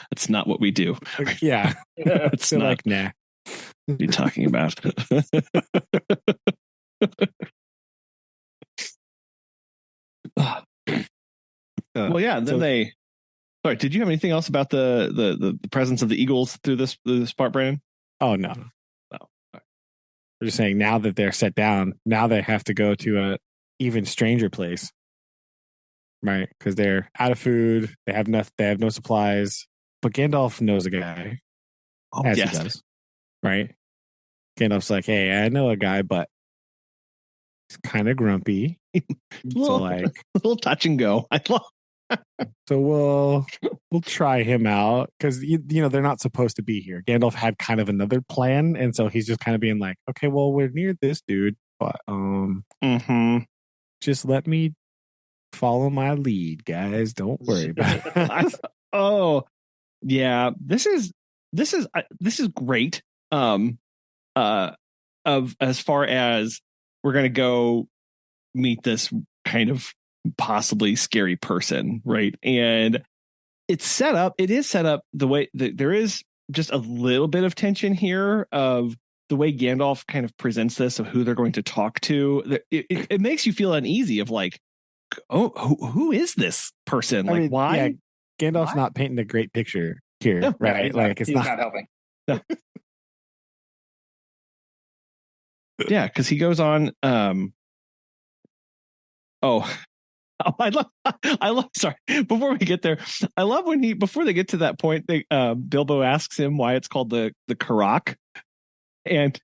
that's not what we do. Yeah, it's so like, nah. What are you talking about? Well, yeah. Then Sorry, did you have anything else about the presence of the eagles through this part, Brandon? Oh no. They're just saying now that they're set down, now they have to go to a even stranger place, right? Because they're out of food, they have no supplies. But Gandalf knows a guy, he does, right? Gandalf's like, "Hey, I know a guy, but he's kind of grumpy, so like a little touch and go." So we'll try him out because they're not supposed to be here. Gandalf had kind of another plan, and so he's just kind of being like, "Okay, well, we're near this dude, but just let me follow my lead, guys. Don't worry about it." Oh, yeah. This is great. Of as far as we're gonna go meet this kind of possibly scary person, right? And it is set up the way that there is just a little bit of tension here of the way Gandalf kind of presents this, of who they're going to talk to. It makes you feel uneasy of like, oh, who is this person? Like, mean, why? Yeah, Gandalf's not painting a great picture here, no, right? Like, he's not helping. No. Yeah, because he goes on. I love. Sorry, before we get there, I love when before they get to that point, Bilbo asks him why it's called the Karak, and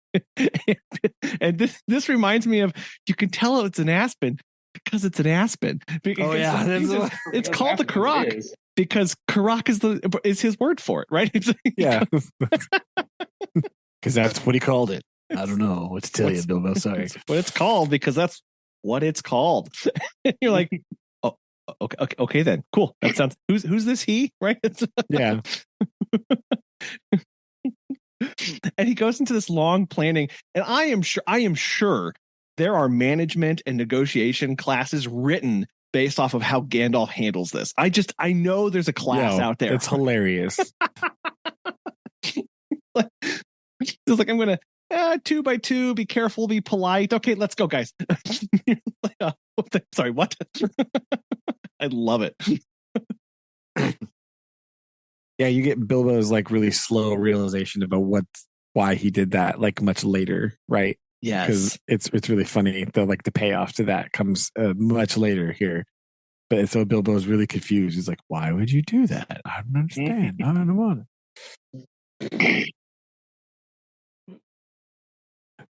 this reminds me of, you can tell it's an aspen because it's an aspen. Oh yeah, it's called the Karak because Karak is his word for it, right? Yeah, because that's what he called it. I don't know what to tell you, Bilbo. Sorry, but it's called because that's what it's called. You're like, oh, okay, then cool. That sounds. Who's this he? Right? Yeah. And he goes into this long planning, and I am sure there are management and negotiation classes written based off of how Gandalf handles this. I know there's a class out there. It's hilarious. It's like I'm gonna 2 by 2, be careful, be polite. Okay, let's go, guys. Sorry, what? I love it. Yeah, you get Bilbo's like really slow realization about why he did that like much later, right? Yes. Because it's really funny. The payoff to that comes much later here. But so Bilbo's really confused. He's like, why would you do that? I don't understand. I don't want it.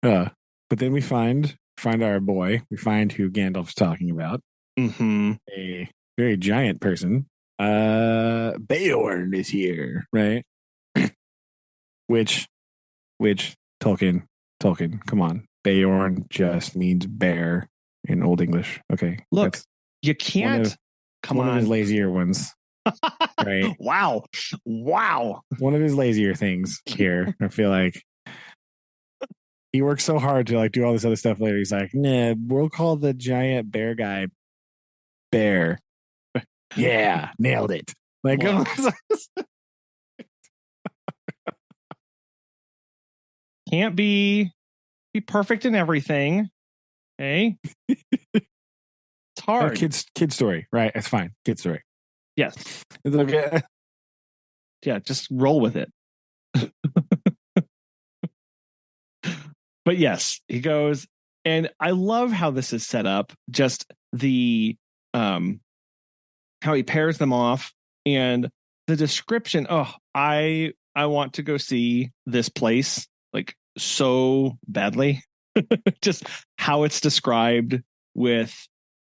But then we find our boy. We find who Gandalf's talking about. Mm-hmm. A very giant person. Beorn is here, right? which Tolkien, come on. Beorn just means bear in Old English. Okay. Look, you can't. One of his lazier ones. Right. Wow. One of his lazier things here. I feel like he works so hard to like do all this other stuff later. He's like, nah, we'll call the giant bear guy Bear. Yeah, nailed it. Like, can't be perfect in everything. Okay. It's hard. Kid story, right? It's fine. Kid story. Yes. It's okay. Yeah, just roll with it. But yes, he goes, and I love how this is set up. Just the how he pairs them off and the description. Oh, I want to go see this place like so badly. Just how it's described with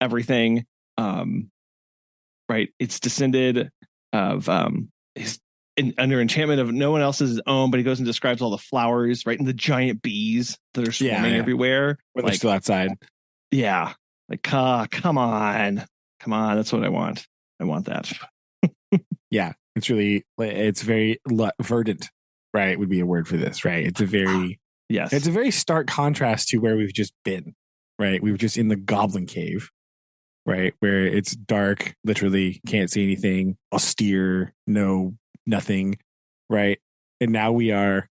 everything. Right. It's descended of his under enchantment of no one else's his own, but he goes and describes all the flowers, right? And the giant bees that are swarming everywhere. When they're still outside. Yeah. Like, come on. That's what I want. I want that. Yeah. It's very verdant, right? Would be a word for this, right? It's a very, yes. It's a very stark contrast to where we've just been, right? We were just in the Goblin Cave, right? Where it's dark, literally can't see anything, austere, nothing, right? And now we are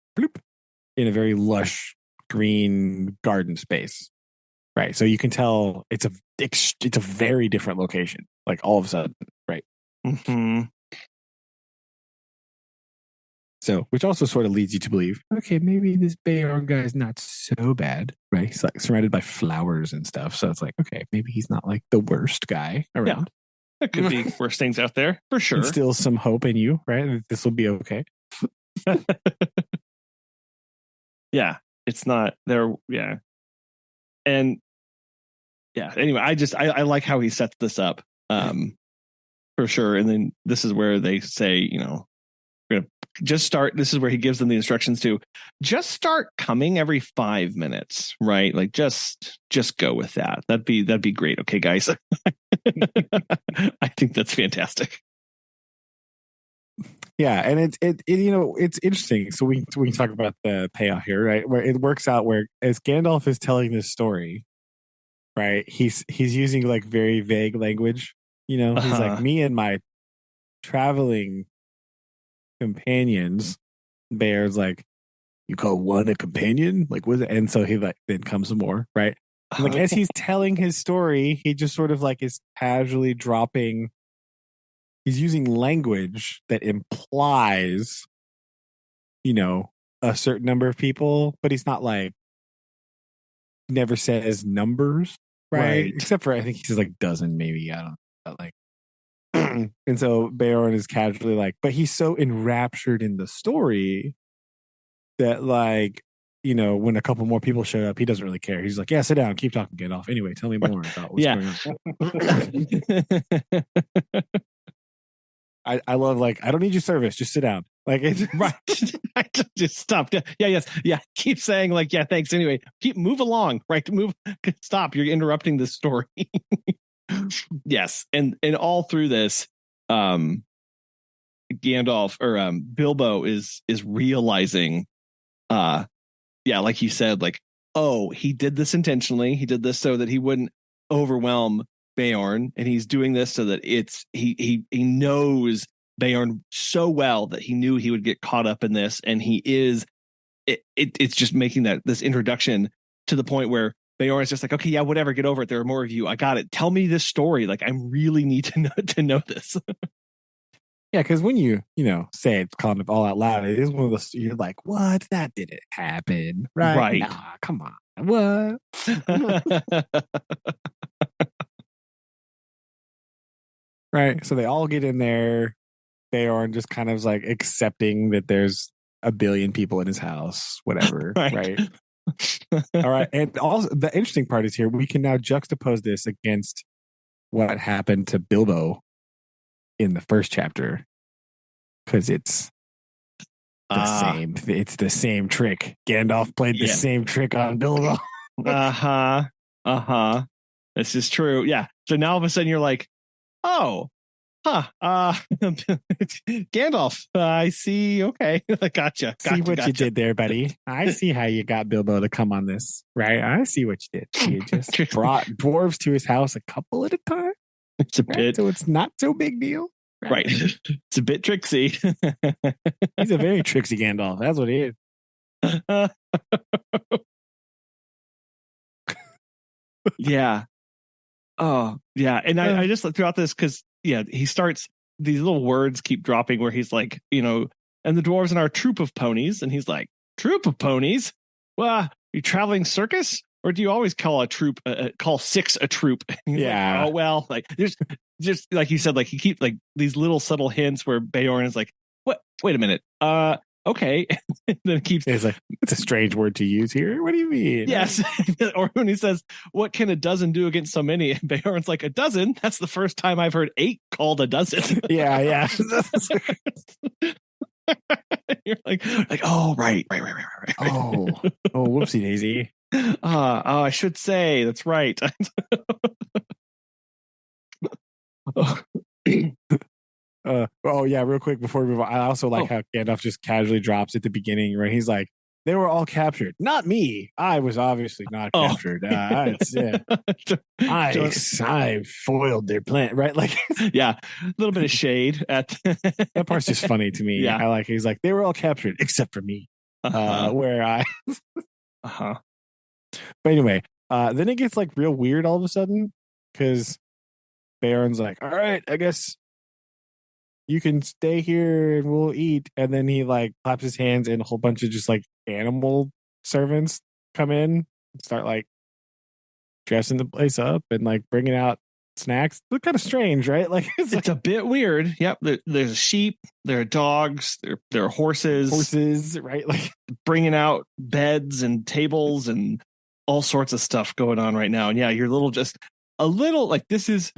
in a very lush green garden space, right? So you can tell it's a very different location, like all of a sudden, right? Mm-hmm. So, which also sort of leads you to believe, okay, maybe this Beorn guy is not so bad, right? He's like surrounded by flowers and stuff, so it's like, okay, maybe he's not like the worst guy around. Yeah. There could be worse things out there, for sure. Still some hope in you, right? This will be okay. Yeah, it's not there. Yeah. And yeah, anyway, I like how he sets this up for sure. And then this is where they say, we're going to just start. This is where he gives them the instructions to just start coming every 5 minutes, right? Like just go with that. That'd be great. Okay, guys. I think that's fantastic. Yeah, and it's interesting. So we can talk about the payoff here, right? Where it works out where as Gandalf is telling this story, right? He's using like very vague language. He's like, me and my traveling companions. Bear's like, you call one a companion? Like, what? And so he like then comes some more, right? And like as he's telling his story, he just sort of like is casually dropping. He's using language that implies, a certain number of people, but he's not like never says numbers, right? Except for I think he says like dozen, maybe. I don't know, but like. And so Beorn is casually like, but he's so enraptured in the story that like, when a couple more people show up, he doesn't really care. He's like, yeah, sit down, keep talking, Gandalf. Anyway, tell me more about what's going on. I love like, I don't need your service, just sit down. Like it's right. Just stop. Yeah. Keep saying like, yeah, thanks. Anyway, move along, right? Stop. You're interrupting the story. Yes. And all through this, Gandalf or Bilbo is realizing, like you said, like, oh, he did this intentionally. He did this so that he wouldn't overwhelm Beorn, and he's doing this so that he knows Beorn so well that he knew he would get caught up in this, and he is it's just making this introduction to the point where Beorn is just like, okay, yeah, whatever, get over it. There are more of you. I got it. Tell me this story. Like, I really need to know this. Yeah, because when you say it kind of all out loud, it is one of those, you're like, what? That didn't happen. Right. Nah, come on. What? Right. So they all get in there. Beorn just kind of is like accepting that there's a billion people in his house, whatever. Right. All right. And also the interesting part is here, we can now juxtapose this against what happened to Bilbo in the first chapter. Because it's the same. It's the same trick. Gandalf played the same trick on Bilbo. This is true. Yeah. So now all of a sudden you're like, oh, Gandalf. I see. Okay. Gotcha. See what you did there, buddy. I see how you got Bilbo to come on this, right? I see what you did. You just brought dwarves to his house a couple at a time. It's a bit. So it's not so big deal. Right. It's a bit tricksy. He's a very tricksy Gandalf. That's what he is. Yeah. Oh, yeah. And I just throughout this because, he starts, these little words keep dropping where he's like, and the dwarves in our troop of ponies. And he's like, troop of ponies? Well, you traveling circus? Or do you always call a troop, call six a troop? Yeah. Like, oh, well, like there's just like you said, like he keeps like these little subtle hints where Beorn is like, what? Wait a minute. Okay. And then it's like, it's a strange word to use here. What do you mean? Yes. Or when he says, what can a dozen do against so many? And Beorn's like, a dozen? That's the first time I've heard 8 called a dozen. Yeah. You're like, oh, right. Oh, whoopsie daisy. I should say that's right. Real quick before we move on, I also like how Gandalf just casually drops at the beginning, right? He's like, they were all captured. Not me. I was obviously not captured. I foiled their plan, right? Like, yeah, a little bit of shade at that part's just funny to me. Yeah, I like. He's like, they were all captured except for me. Where I. But anyway, then it gets like real weird all of a sudden because Beorn's like, all right, I guess you can stay here and we'll eat. And then he like claps his hands and a whole bunch of just like animal servants come in and start like dressing the place up and like bringing out snacks. Look kind of strange, right? Like it's a bit weird. Yep. There's sheep, there are dogs, there are horses, right? Like bringing out beds and tables and all sorts of stuff going on right now. And yeah, you're just a little like this is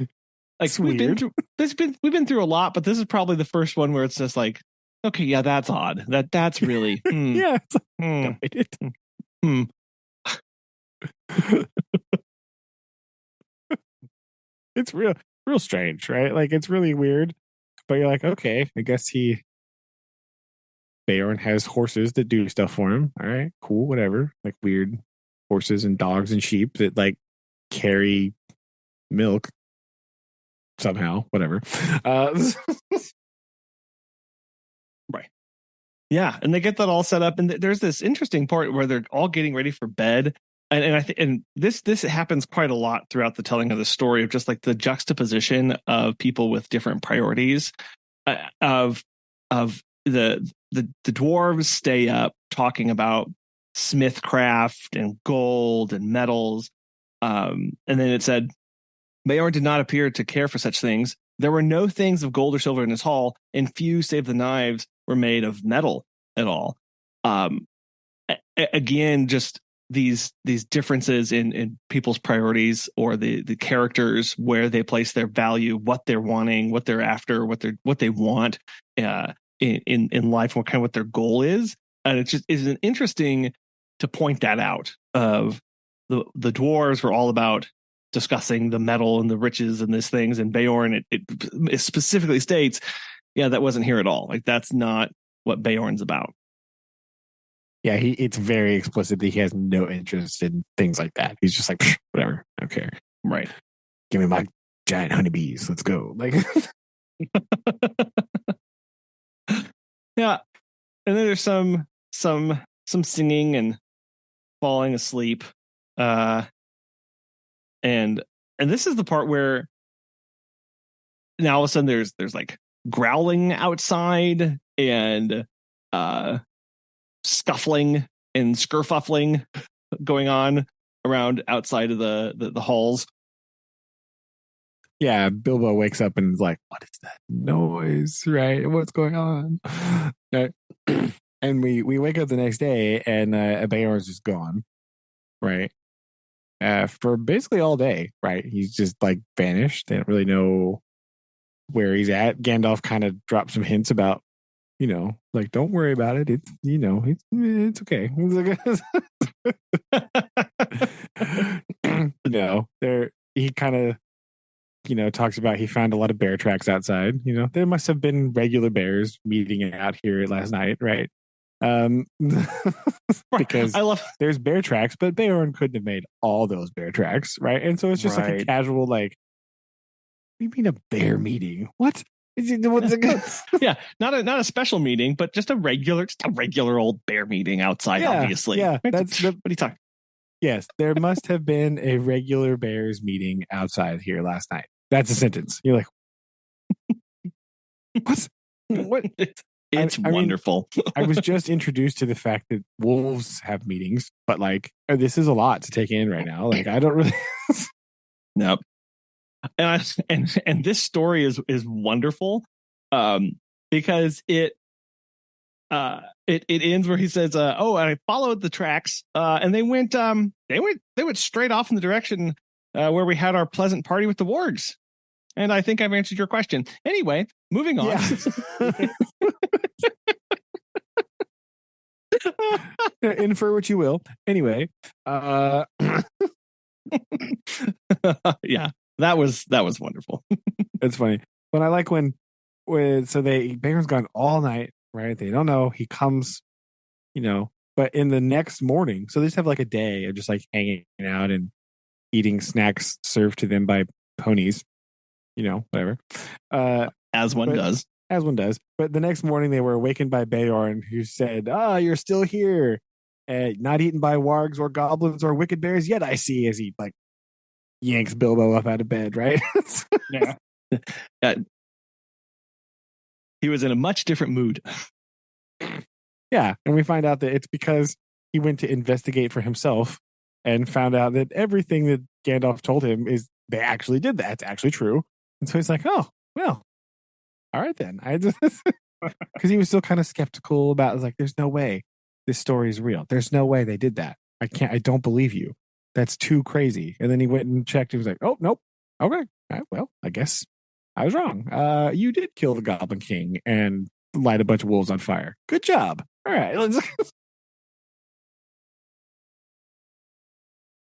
like we've been through a lot, but this is probably the first one where it's just like, okay, yeah, that's odd. That's really yeah. It's real strange, right? Like it's really weird, but you're like, okay, I guess Beorn has horses that do stuff for him. All right, cool, whatever. Like weird horses and dogs and sheep that like carry milk somehow, whatever. Right. Yeah, and they get that all set up, and there's this interesting part where they're all getting ready for bed, and I think and this happens quite a lot throughout the telling of the story of just like the juxtaposition of people with different priorities. Of the dwarves stay up talking about smithcraft and gold and metals, and then it said Beorn did not appear to care for such things. There were no things of gold or silver in his hall, and few save the knives were made of metal at all. Again, just these differences in people's priorities or the characters, where they place their value, what they're wanting, what they're after, what they want in life, what their goal is. And it just is interesting to point that out. Of the dwarves were all about discussing the metal and the riches and these things, and Beorn it specifically states, yeah, that wasn't here at all. Like that's not what Beorn's about. Yeah, it's very explicit that he has no interest in things like that. He's just like, whatever, I don't care. Right. Give me my giant honeybees. Let's go. Like, yeah. And then there's some some singing and falling asleep. And this is the part where now all of a sudden there's like growling outside and scuffling and skirfuffling going on around outside of the halls. Yeah, Bilbo wakes up and is like, "What is that noise? Right? What's going on?" Right? And we wake up the next day, and Beorn's just gone. Right? For basically all day. Right? He's just like vanished. They don't really know where he's at. Gandalf kind of dropped some hints about, like, don't worry about it. It's it's okay. There he kind of talks about he found a lot of bear tracks outside. There must have been regular bears meeting out here last night, right? Because there's bear tracks, but Beorn couldn't have made all those bear tracks, right? And so it's just like a casual, like, what do you mean a bear meeting? What? Yeah, not a special meeting, but just a regular old bear meeting outside. Obviously, yeah. What are you talking? Yes, there must have been a regular bears meeting outside here last night. That's a sentence. You're like, what? What? It's wonderful. I was just introduced to the fact that wolves have meetings, but like, this is a lot to take in right now. Like, I don't really. Nope. And this story is wonderful, because it ends where he says, "Oh, I followed the tracks, and they went straight off in the direction where we had our pleasant party with the wargs." And I think I've answered your question. Anyway, moving on. Yeah. Infer what you will. Anyway, yeah, that was wonderful. It's funny. But I like when Beorn's gone all night, right? They don't know. He comes, but in the next morning, so they just have like a day of just like hanging out and eating snacks served to them by ponies, whatever. As one does. But the next morning they were awakened by Beorn, who said, "You're still here. Not eaten by wargs or goblins or wicked bears yet, I see," as he like yanks Bilbo up out of bed, right? Yeah. He was in a much different mood. Yeah, and we find out that it's because he went to investigate for himself and found out that everything that Gandalf told him is they actually did that. It's actually true. And so he's like, "Oh, well, all right then." Because he was still kind of skeptical about it. Was like, "There's no way this story is real. There's no way they did that. I don't believe you. That's too crazy." And then he went and checked. He was like, "Oh, nope. Okay. All right, well, I guess I was wrong. You did kill the Goblin King and light a bunch of wolves on fire. Good job. All right."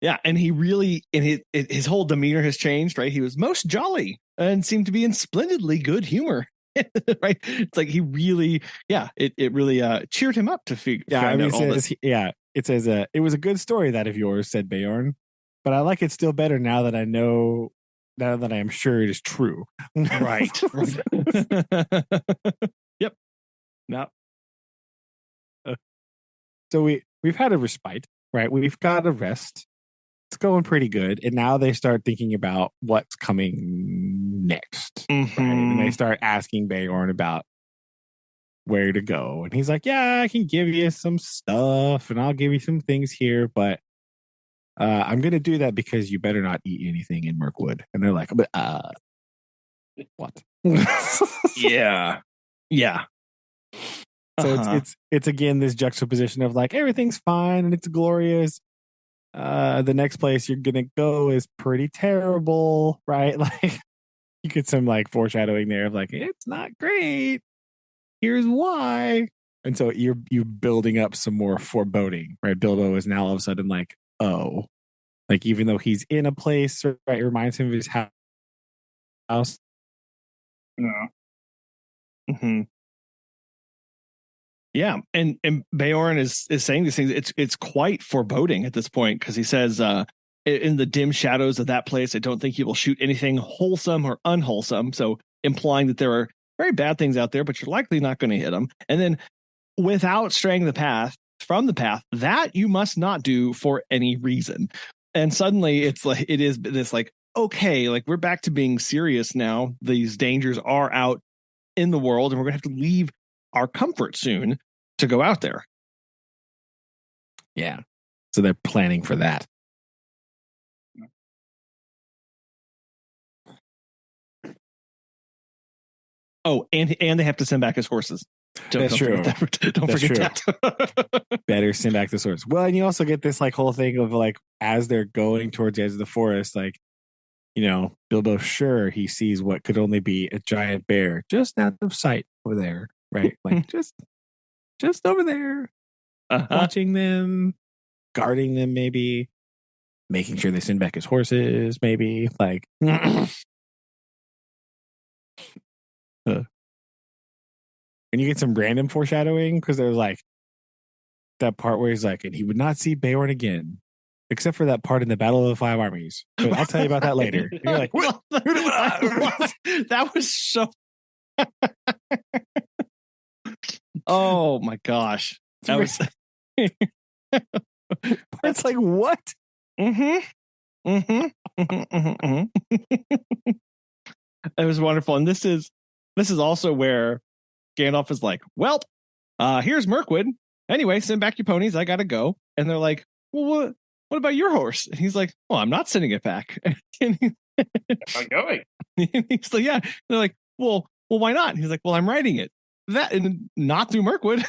Yeah, and he really, and his whole demeanor has changed, right? He was most jolly and seemed to be in splendidly good humor, right? It's like he really, it really cheered him up to figure out all this. Yeah, it says, "It was a good story, that of yours," said Beorn, "but I like it still better now that I know, now that I am sure it is true." Right. Yep. No. So we've had a respite, right? We've got a rest. It's going pretty good. And now they start thinking about what's coming next. Mm-hmm. Right? And they start asking Beorn about where to go. And he's like, "Yeah, I can give you some stuff and I'll give you some things here, but I'm going to do that because you better not eat anything in Mirkwood." And they're like, "What?" Yeah. Yeah. So it's again this juxtaposition of like everything's fine and it's glorious. The next place you're gonna go is pretty terrible, right? Like you get some like foreshadowing there of like it's not great. Here's why. And so you're building up some more foreboding, right? Bilbo is now all of a sudden like, oh, like even though he's in a place, right, it reminds him of his house. Yeah. Mm-hmm. Yeah, and Beorn is saying these things. It's quite foreboding at this point because he says, "In the dim shadows of that place, I don't think he will shoot anything wholesome or unwholesome." So implying that there are very bad things out there, but you're likely not going to hit them. And then, without straying the path, from the path, that you must not do for any reason. And suddenly it's like, it is this like, okay, like we're back to being serious now. These dangers are out in the world and we're going to have to leave our comfort soon to go out there. Yeah. So they're planning for that. Oh, and they have to send back his horses. That's true. Don't forget that. Better send back the horses. Well, and you also get this like whole thing of like as they're going towards the edge of the forest, like, you know, Bilbo's sure he sees what could only be a giant bear just out of sight over there, right? Like just over there, watching them, guarding them, maybe making sure they send back his horses, maybe like. And you get some random foreshadowing because there's like that part where he's like, and he would not see Beorn again, except for that part in the Battle of the Five Armies. But I'll tell you about that later. And you're like, what? That was so. Oh my gosh, that was. It's like what? Mm-hmm. Mm-hmm. Mm-hmm. It was wonderful, and this is also where Gandalf is like, well, here's Mirkwood. Anyway, send back your ponies. I gotta go. And they're like, well, what about your horse? And he's like, well, I'm not sending it back. Am I going? He's like, yeah. They're like, well, why not? And he's like, well, I'm riding it. That and not through Mirkwood.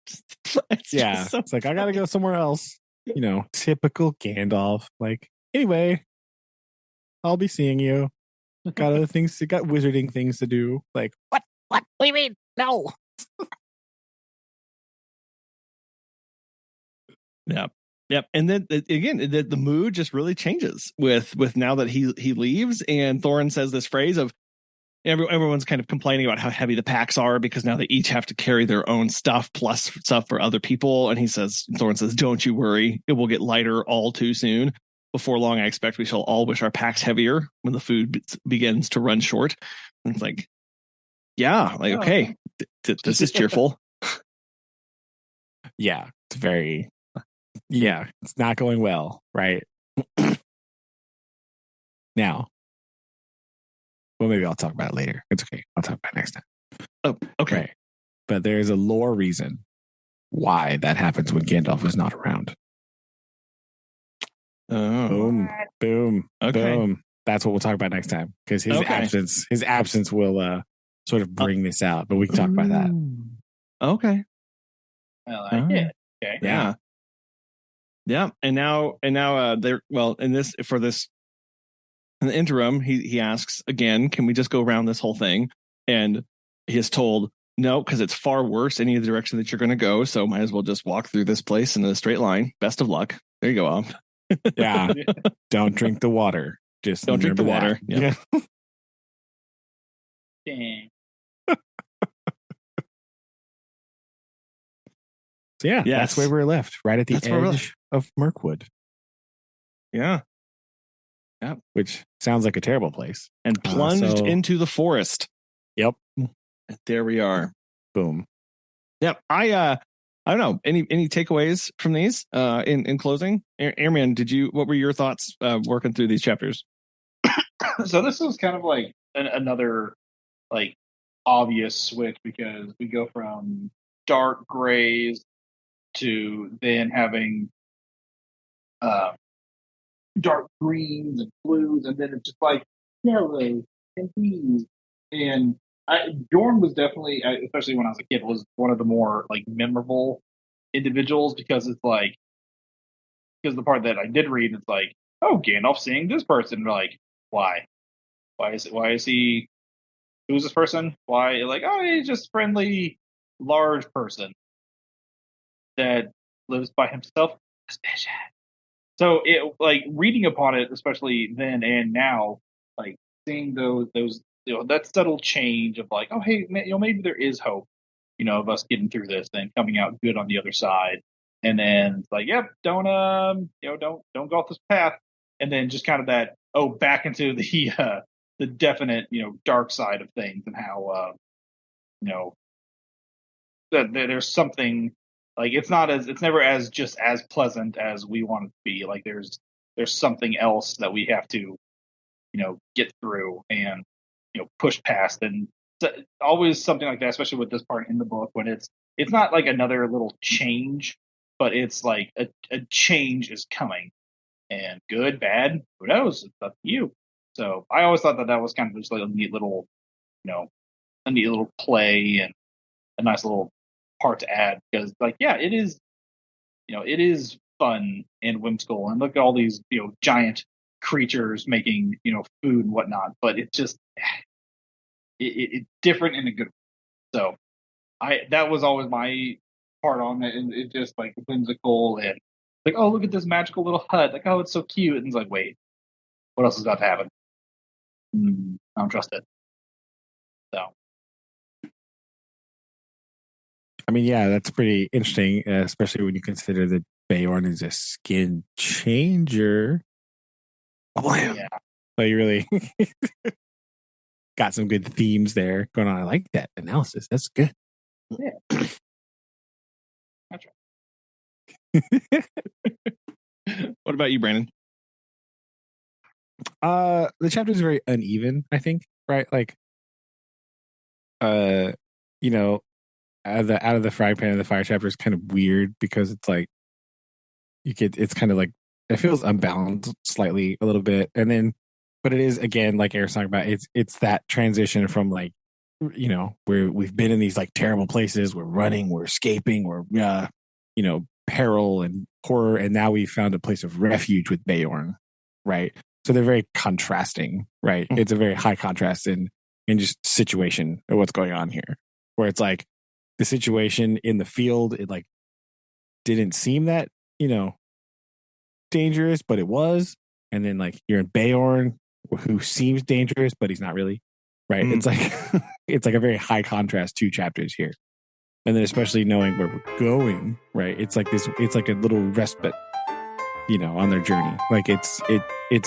It's like I gotta go somewhere else. You know, typical Gandalf. Like, anyway, I'll be seeing you. Got other things. Got wizarding things to do. Like, what? What do you mean? No. Yeah. Yep. And then again, the mood just really changes with now that he leaves, and Thorin says this phrase of everyone's kind of complaining about how heavy the packs are because now they each have to carry their own stuff plus stuff for other people. And Thorin says, don't you worry, it will get lighter all too soon. Before long, I expect we shall all wish our packs heavier when the food begins to run short. And it's like, yeah, like, okay, this is cheerful. Yeah, it's very, it's not going well, right? Now, well, maybe I'll talk about it later. It's okay. I'll talk about it next time. Oh, okay. Right. But there's a lore reason why that happens when Gandalf is not around. Oh. Boom. Okay. Boom. That's what we'll talk about next time because his absence will sort of bring this out. But we can talk about that. Okay. I like it. Okay. Yeah. Yeah. And now they're in the interim, he asks again, can we just go around this whole thing? And he is told no, because it's far worse any of the direction that you're going to go. So might as well just walk through this place in a straight line. Best of luck. There you go. Yeah. Don't drink the water. Just don't drink the water. Yeah. Dang. So that's where we're left, right at the edge of Mirkwood. Yeah. Yeah. Which sounds like a terrible place. And plunged into the forest. Yep. There we are. Boom. Yep. I don't know. Any takeaways from these in closing? Airman, what were your thoughts working through these chapters? So this was kind of like another like obvious switch because we go from dark grays to then having dark greens and blues, and then it's just like yellow and greens. And Dorn was definitely, especially when I was a kid, was one of the more like memorable individuals because it's like, because the part that I did read, it's like, oh, Gandalf seeing this person, like, why is he? Who's this person? Why? Like, oh, he's just friendly, large person that lives by himself. Suspicious. So it like reading upon it, especially then and now, like seeing those that subtle change of like, oh hey, maybe there is hope, of us getting through this and coming out good on the other side. And then it's like, yep, don't don't go off this path. And then just kind of that back into the definite dark side of things and how that there's something Like it's never as just as pleasant as we want it to be. Like there's something else that we have to, get through and, push past. And always something like that, especially with this part in the book when it's not like another little change, but it's like a change is coming, and good, bad, who knows? It's up to you. So I always thought that was kind of just like a neat little, play and a nice little part to add because, like, yeah, it is, it is fun and whimsical, and look at all these, giant creatures making, food and whatnot. But it's just, it's different in a good way. So that was always my part on it, and it just like whimsical and like, oh, look at this magical little hut, like, oh, it's so cute, and it's like, wait, what else is about to happen? I don't trust it. So, I mean, yeah, that's pretty interesting, especially when you consider that Beorn is a skin changer. Oh, yeah. So you really got some good themes there going on. I like that analysis. That's good. Yeah. That's right. What about you, Brandon? The chapter is very uneven, I think, right? Like, out of the frying pan of the fire chapter is kind of weird because it's like it's kind of like it feels unbalanced slightly a little bit, and then but it is, again, like Eric's talking about, it's that transition from like, where we've been in these like terrible places, we're running, we're escaping, we're peril and horror, and now we found a place of refuge with Beorn, right? So they're very contrasting, right? It's a very high contrast in just situation of what's going on here, where it's like the situation in the field, it like didn't seem that, dangerous, but it was. And then like you're in Beorn, who seems dangerous, but he's not really, right? It's like it's like a very high contrast 2 chapters here. And then especially knowing where we're going, right? It's like a little respite, on their journey. Like it's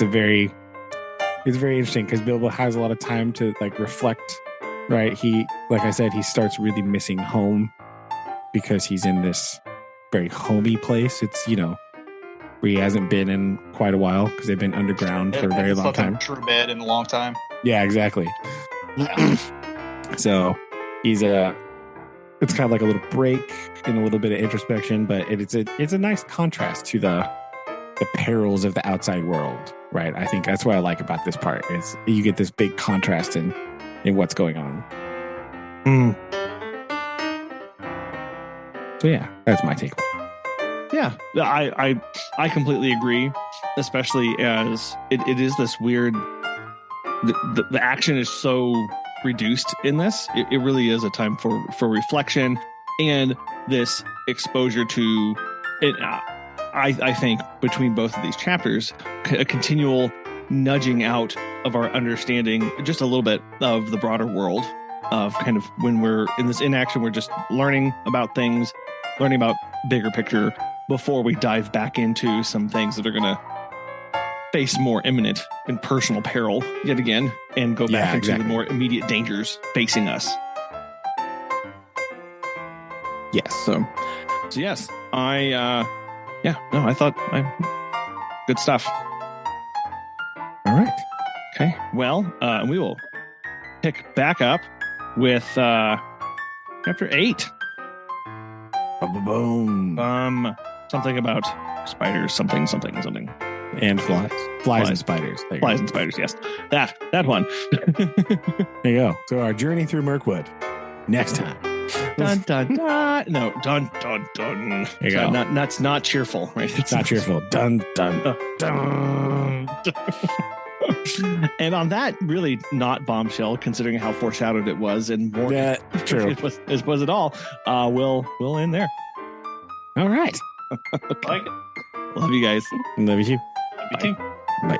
very interesting because Bilbo has a lot of time to like reflect, right? He, like I said, he starts really missing home because he's in this very homey place. It's, where he hasn't been in quite a while because they've been underground for a very long time. True bed in a long time. Yeah, exactly. So he's it's kind of like a little break and a little bit of introspection, but it's a nice contrast to the perils of the outside world, right? I think that's what I like about this part is you get this big contrast in what's going on. So yeah, that's my take. Yeah, I completely agree, especially as it is this weird. The action is so reduced in this. It really is a time for reflection and this exposure to it. I think between both of these chapters, a continual nudging out of our understanding just a little bit of the broader world of kind of when we're in this inaction, we're just learning about things, learning about bigger picture before we dive back into some things that are going to face more imminent and personal peril yet again and go back into the more immediate dangers facing us. Yes. So yes, I thought good stuff. All right. Okay. Well, we will pick back up with chapter 8. Boom. Something about spiders, something. And flies and spiders. Flies and spiders, yes. That one. There you go. So our journey through Mirkwood. Next time. Dun, dun, dun. No, dun, dun, dun. There you go. That's not cheerful, right? It's not cheerful. Dun, dun, dun. And on that really not bombshell, considering how foreshadowed it was and more true. it was at all, we'll end there. All right. Like it. Love you guys. Love you too. You too. Bye.